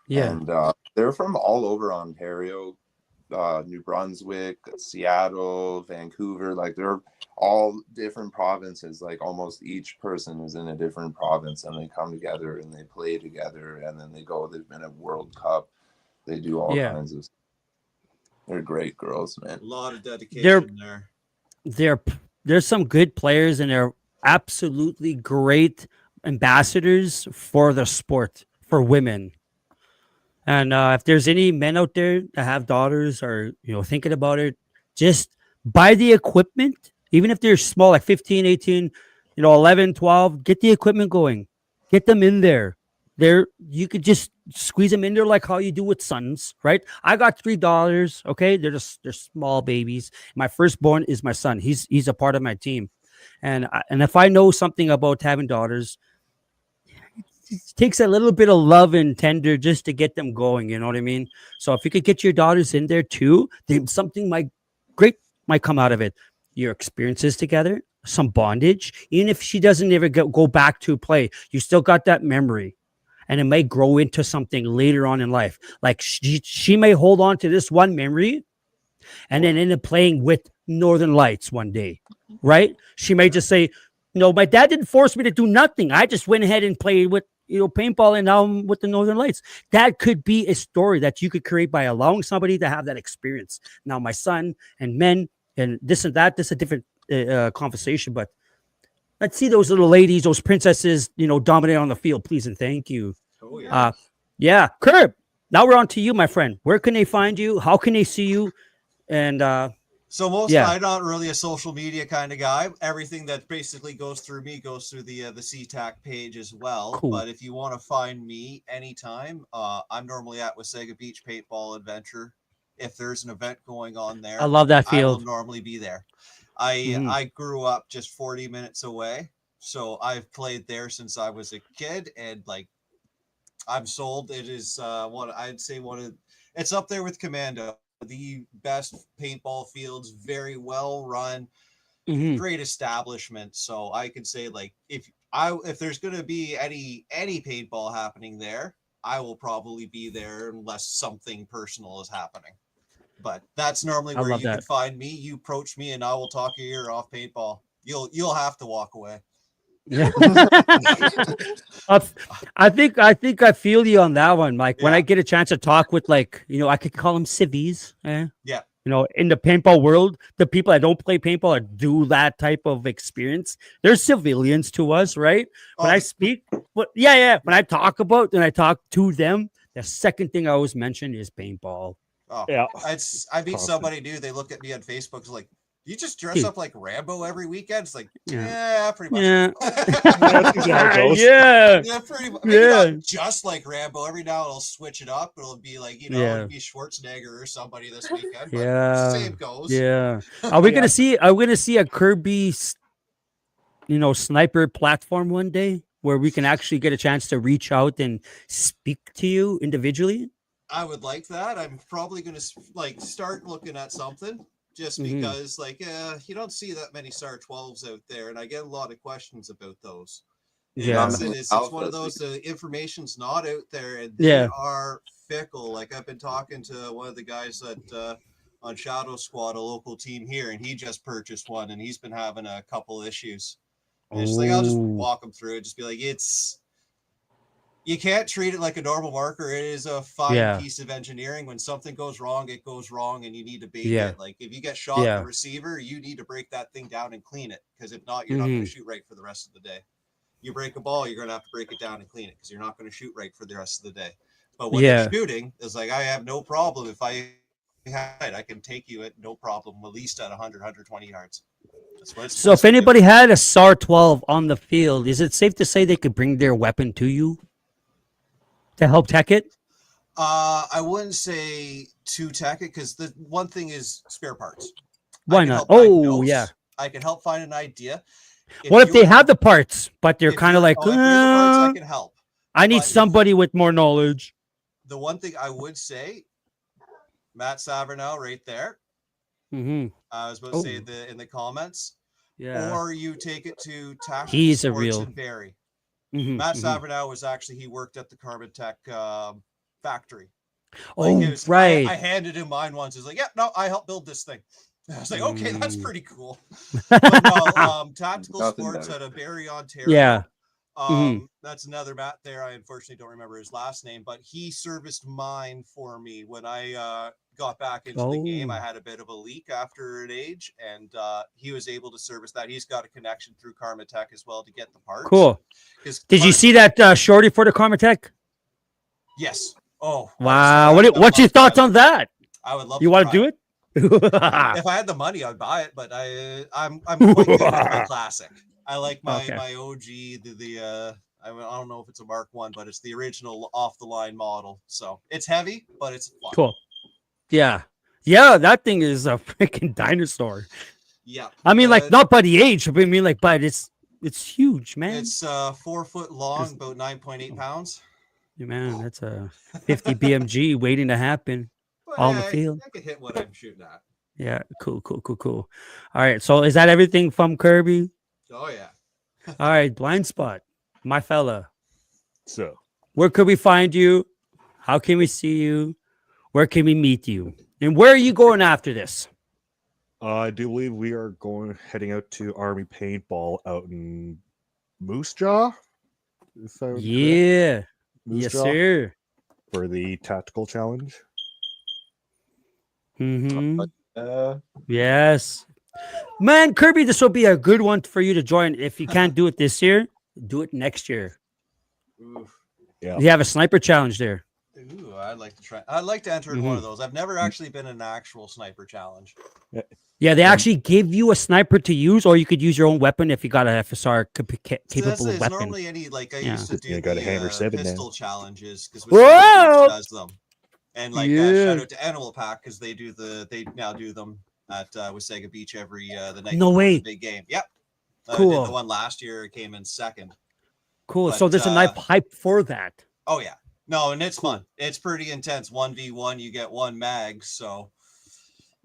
Yeah, and they're from all over Ontario, New Brunswick, Seattle, Vancouver. They're all different provinces. Almost each person is in a different province, and they come together and they play together, and then they go. They've been at World Cup. They do all kinds of stuff. They're great girls, man. A lot of dedication there. There's some good players, and they're absolutely great ambassadors for the sport for women. And if there's any men out there that have daughters or thinking about it, just buy the equipment. Even if they're small, like 15, 18, 11, 12, get the equipment going. Get them in there. You could just squeeze them in there like how you do with sons, right? I got $3. Okay, they're small babies. My firstborn is my son. He's a part of my team, and if I know something about having daughters, it takes a little bit of love and tender just to get them going. You know what I mean? So if you could get your daughters in there too, then something great might come out of it. Your experiences together, some bondage. Even if she doesn't ever go back to play, you still got that memory, and it may grow into something later on in life. Like she may hold on to this one memory and then end up playing with Northern Lights one day, right? She may just say, my dad didn't force me to do nothing. I just went ahead and played with paintball, and now I'm with the Northern Lights. That could be a story that you could create by allowing somebody to have that experience. Now, my son and men and this and that, this is a different conversation, but let's see those little ladies, those princesses, dominate on the field, please and thank you. Oh yeah. Curb. Now we're on to you, my friend. Where can they find you? How can they see you? And So Yeah. I'm not really a social media kind of guy. Everything that basically goes through me goes through the CTAC page as well. Cool. But if you want to find me anytime, I'm normally at Wasaga Beach Paintball Adventure. If there's an event going on there, I love that I will field. normally be there. Mhm. I grew up just 40 minutes away, so I've played there since I was a kid, and like I'm sold. It is what I'd say it's up there with Commando. The best paintball fields, very well run, Mhm. great establishment. So I could say like if there's gonna be any paintball happening there, I will probably be there unless something personal is happening. But that's normally I where love you can that. find me. You approach me and I will talk your ear off paintball. You'll have to walk away. Yeah. I think I feel you on that one. Like when I Yeah. get a chance to talk with like, I could call them civvies. Yeah. In the paintball world, the people that don't play paintball or do that type of experience, they're civilians to us, right? When Oh, I speak, but yeah. When I talk to them, the second thing I always mention is paintball. Oh, Yeah. I meet Constant. somebody new. They look at me on Facebook. It's like, you just dress Dude. up like Rambo every weekend. It's like, Yeah. yeah, pretty much. Yeah. That's usually how it goes. Yeah. Yeah, pretty much. Maybe Yeah. not just like Rambo. Every now and I'll switch it up. It'll be like, Yeah. it'll be Schwarzenegger or somebody this weekend. But Yeah. same goes. Yeah. Are we Yeah. gonna see? Are we gonna see a Kirby, sniper platform one day where we can actually get a chance to reach out and speak to you individually? I would like that. I'm probably going to like start looking at something just Mhm. because like you don't see that many SAR 12s out there, and I get a lot of questions about those. Yeah. It's one of those information's not out there, and they Yeah. are fickle. Like I've been talking to one of the guys that on Shadow Squad, a local team here, and he just purchased one, and he's been having a couple issues. And it's like I'll just Oh. walk him through it, just be like, you can't treat it like a normal marker. It is a fine Yeah. piece of engineering. When something goes wrong, it goes wrong, and you need to bait Yeah. it. Like if you get shot Yeah. in the receiver, you need to break that thing down and clean it, because if not, you're not Mm-hmm. going to shoot right for the rest of the day. You break a ball, you're going to have to break it down and clean it, because you're not going to shoot right for the rest of the day. But when Yeah. you're shooting, it's like I have no problem if I can take you at no problem, at least at 100, 120 yards. That's what it's So if supposed to do. anybody had a SAR 12 on the field, is it safe to say they could bring their weapon to you to help tech it? I wouldn't say to tech it, because the one thing is spare parts. Why I can not? help Oh, diagnose. yeah. I can help find an idea. What if they you're- have the parts, but they're if kind of you're- like, if we have the parts, I can help. I need but if- somebody with more knowledge. The one thing I would say, Matt Savernow right there. Mm-hmm. I was about to say in the comments. Yeah. Or you take it to Tactical He's a Sports real- in Barrie. Mhm, Matt mhm. Savernow was actually, he worked at the Carbon Tech factory. Oh, It was- right. I handed him mine once. He's like, yeah, no, I helped build this thing. I was like, okay, that's Mm. pretty cool. But no, Tactical Nothing Sports better. out of Barrie, Ontario. Yeah. Mhm. That's another Matt there. I unfortunately don't remember his last name, but he serviced mine for me when I got back into the game. I Oh. had a bit of a leak after an age, and he was able to service that. He's got a connection through Karma Tech as well to get the parts. Cool. 'Cause Did you parts- see that shorty for the Karma Tech? Yes. Oh, Wow. What's your thoughts on that? I would love. You want to try do it. it? If I had the money, I'd buy it. But I'm quite good with my classic. I like my Okay. my OG. I don't know if it's a Mark One, but it's the original off the line model. So it's heavy, but it's fun. Cool. Yeah. Yeah, that thing is a freaking dinosaur. Yeah. I mean, like, Uh, not by the age, but I mean, like, but it's huge, man. It's 4 foot long, about 9.8 pounds. Yeah, man, that's a 50 BMG waiting to happen. But On the field. I can hit what I'm shooting at. Yeah, cool. All right, so is that everything from Kirby? Oh yeah. All right, blind spot, my fella. So Where could we find you? How can we see you? Where can we meet you? And where are you going after this? I do believe we are heading out to Army Paintball out in Moose Jaw. Is that correct? Yeah. Moose Yes, Jaw sir. for the tactical challenge. Mm-hmm. Uh, Yes. Man, Kirby, this will be a good one for you to join. If you can't do it this year, do it next year. Oof. Yeah. You have a sniper challenge there. Ooh, I'd like to try. I'd like to enter in one of those. I've never actually been in an actual sniper challenge. Yeah, they actually give you a sniper to use, or you could use your own weapon if you got a FSR capable It's weapon. normally any like I Yeah. used to do You got a Hammer 7 now. pistol challenges because Whoa! does them, and like Yeah. shout out to Animal Pack because they now do them at Wasaga Beach every the night. No before way. the big game. Yep. Cool. Did the one last year. It came in second. Cool. But, So there's a knife hype for that. Oh yeah. No, and it's fun. It's pretty intense. 1v1, you get one mag, so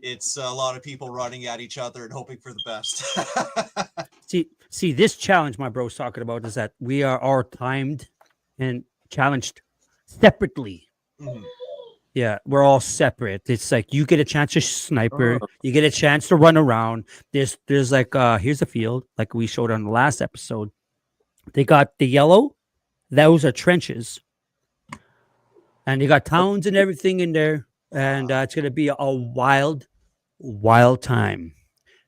it's a lot of people running at each other and hoping for the best. See, this challenge my bro's talking about is that we are all timed and challenged separately. Mhm. Yeah, we're all separate. It's like you get a chance to sniper, you get a chance to run around. There's like here's a field like we showed on the last episode. They got the yellow, those are trenches. And you got towns and everything in there. And it's gonna be a wild time.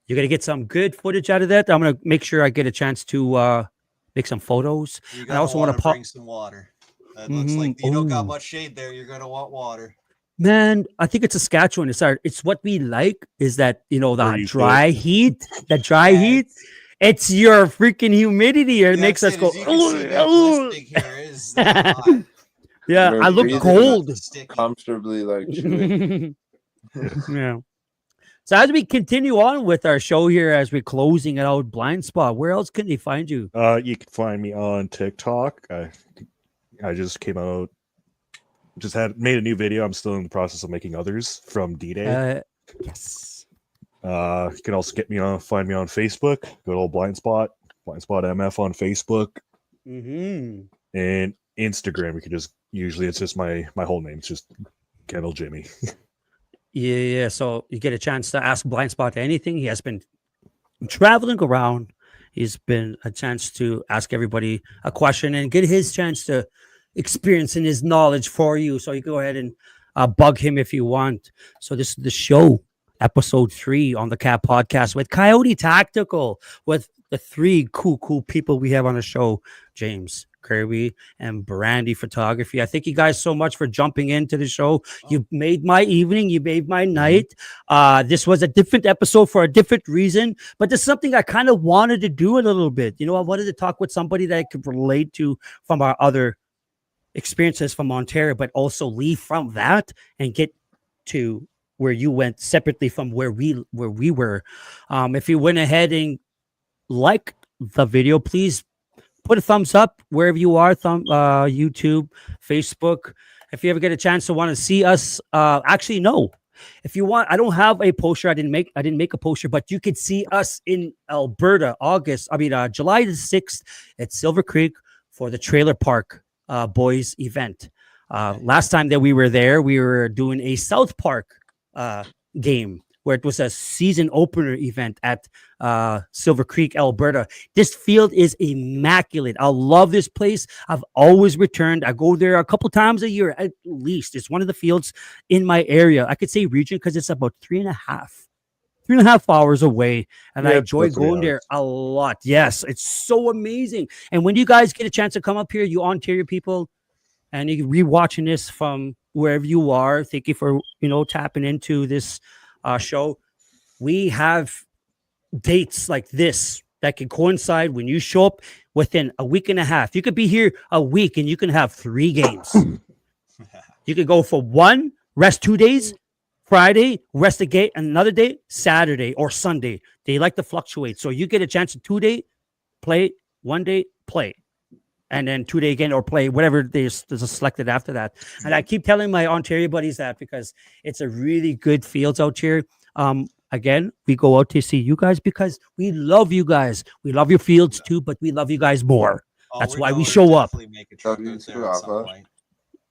You're gonna get some good footage out of that. I'm gonna make sure I get a chance to make some photos. You And I also want to bring some water. It looks like you don't got much shade there. You're gonna want water. Man, I think it's Saskatchewan. It's what we like is that the dry heat. The dry heat. It's your freaking humidity. It makes us go. Yeah, We're I look breathing cold. comfortably, like chewing. Yeah. So as we continue on with our show here, as we're closing it out, Blind Spot, where else can they find you? You can find me on TikTok. I just came out, made a new video. I'm still in the process of making others from DDAY. Yes. You can also find me on Facebook. Good old Blind Spot MF on Facebook, and Instagram. You can it's just my whole name. It's just Kendall Jimmy. Yeah. So you get a chance to ask Blind Spot anything. He has been traveling around. He's been a chance to ask everybody a question and get his chance to experience and his knowledge for you. So you go ahead and bug him if you want. So this is the show, episode 3 on the Cat Podcast with Coyote Tactical, with the 3 cool people we have on the show, James, Kirby, and Brandy Photography. I thank you guys so much for jumping into the show. You made my evening. You made my night. This was a different episode for a different reason, but there's something I kind of wanted to do a little bit. I wanted to talk with somebody that I could relate to from our other experiences from Ontario, but also leave from that and get to where you went separately from where we were. If you went ahead and like the video, please put a thumbs up wherever you are, YouTube, Facebook. If you ever get a chance to want to see us, actually, no. If you want, I don't have a poster. I didn't make a poster, but you could see us in Alberta, July the 6th at Silver Creek for the Trailer Park Boys event. Last time that we were there, we were doing a South Park game where it was a season opener event at Silver Creek, Alberta. This field is immaculate. I love this place. I've always returned. I go there a couple times a year at least. It's one of the fields in my area. I could say region because it's about 3.5 hours away, and I enjoy going there a lot. Yes, it's so amazing. And when you guys get a chance to come up here, you Ontario people, and you re-watching this from wherever you are, thank you for tapping into this show. We have dates like this that can coincide when you show up within a week and a half. You could be here a week and you can have 3 games. You could go for 1, rest 2 days, Friday, rest a game, another day, Saturday or Sunday. They like to fluctuate. So you get a chance to 2 day, play, 1 day, play. And then 2 day again or play, whatever there's selected after that. And I keep telling my Ontario buddies that because it's a really good fields out here. Again, we go out to see you guys because we love you guys. We love your fields too, but we love you guys more. That's why we show up.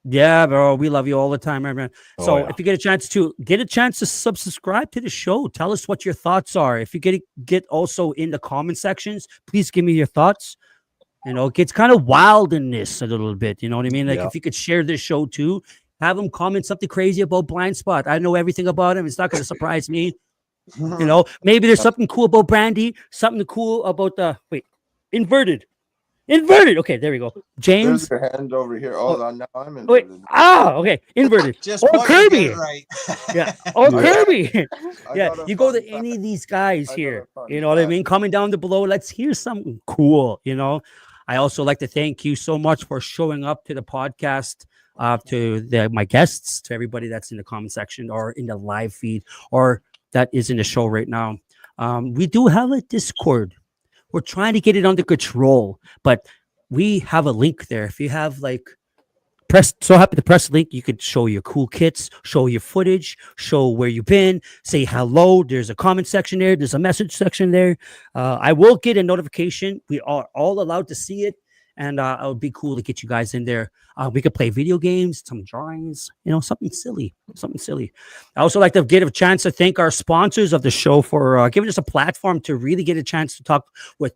Yeah, bro, we love you all the time, man. So if you get a chance to subscribe to the show, tell us what your thoughts are. If you get also in the comment sections, please give me your thoughts. It gets kind of wild in this a little bit. You know what I mean? Like if you could share this show too, have them comment something crazy about Blind Spot. I know everything about him. It's not going to surprise me. Maybe there's something cool about Brandy, something cool about inverted. Inverted. Okay, there we go. James. There's your hand over here. Oh, now I'm Wait. inverted. Okay. Inverted. Just Or once you get Kirby. it right. Yeah. Or Yeah. Kirby. I Yeah. got a You go to fun any fact. of these guys I got here. a fun You know what I fact. mean? Comment down below. Let's hear something cool. You know. I also like to thank you so much for showing up to the podcast. To my guests, to everybody that's in the comment section or in the live feed or that is in the show right now. We do have a Discord. We're trying to get it under control, but we have a link there. If you have like happy to press the link, you could show your cool kits, show your footage, show where you've been, say hello. There's a comment section there. There's a message section there. I will get a notification. We are all allowed to see it. And it would be cool to get you guys in there. We could play video games, some drawings, something silly. I also like to get a chance to thank our sponsors of the show for giving us a platform to really get a chance to talk with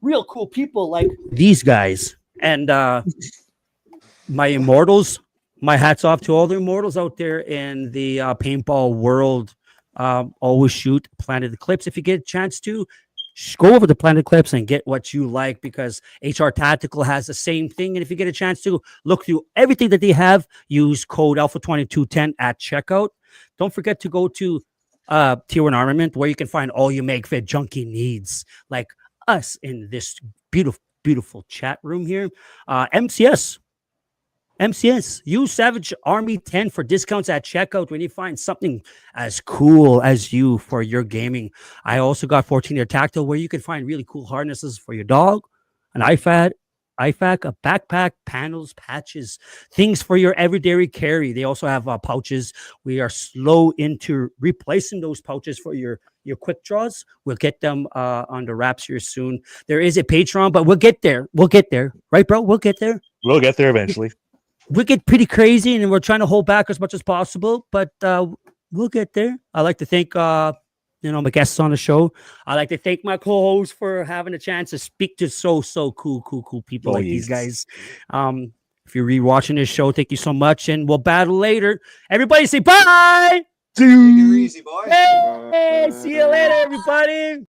real cool people like these guys. And my immortals, my hats off to all the immortals out there in the paintball world. Always shoot Planet Eclipse if you get a chance to. Go over to Planet Eclipse and get what you like because HR Tactical has the same thing. And if you get a chance to look through everything that they have, use code Alpha2210 at checkout. Don't forget to go to Tier 1 Armament where you can find all your Magfed Junkie needs, like us in this beautiful, beautiful chat room here. MCS, use Savage Army 10 for discounts at checkout when you find something as cool as you for your gaming. I also got 14-year Tactile where you can find really cool harnesses for your dog, an IFAC, a backpack, panels, patches, things for your everyday carry. They also have pouches. We are slow into replacing those pouches for your quick draws. We'll get them on the wraps here soon. There is a Patreon, but we'll get there. Right, bro? We'll get there. We'll get there eventually. We get pretty crazy and we're trying to hold back as much as possible, but we'll get there. I like to thank my guests on the show. I like to thank my co-hosts for having a chance to speak to so cool people like these guys. If you're rewatching this show, thank you so much, and we'll battle later. Everybody say bye. Take it easy, boys. Hey, see you later, everybody.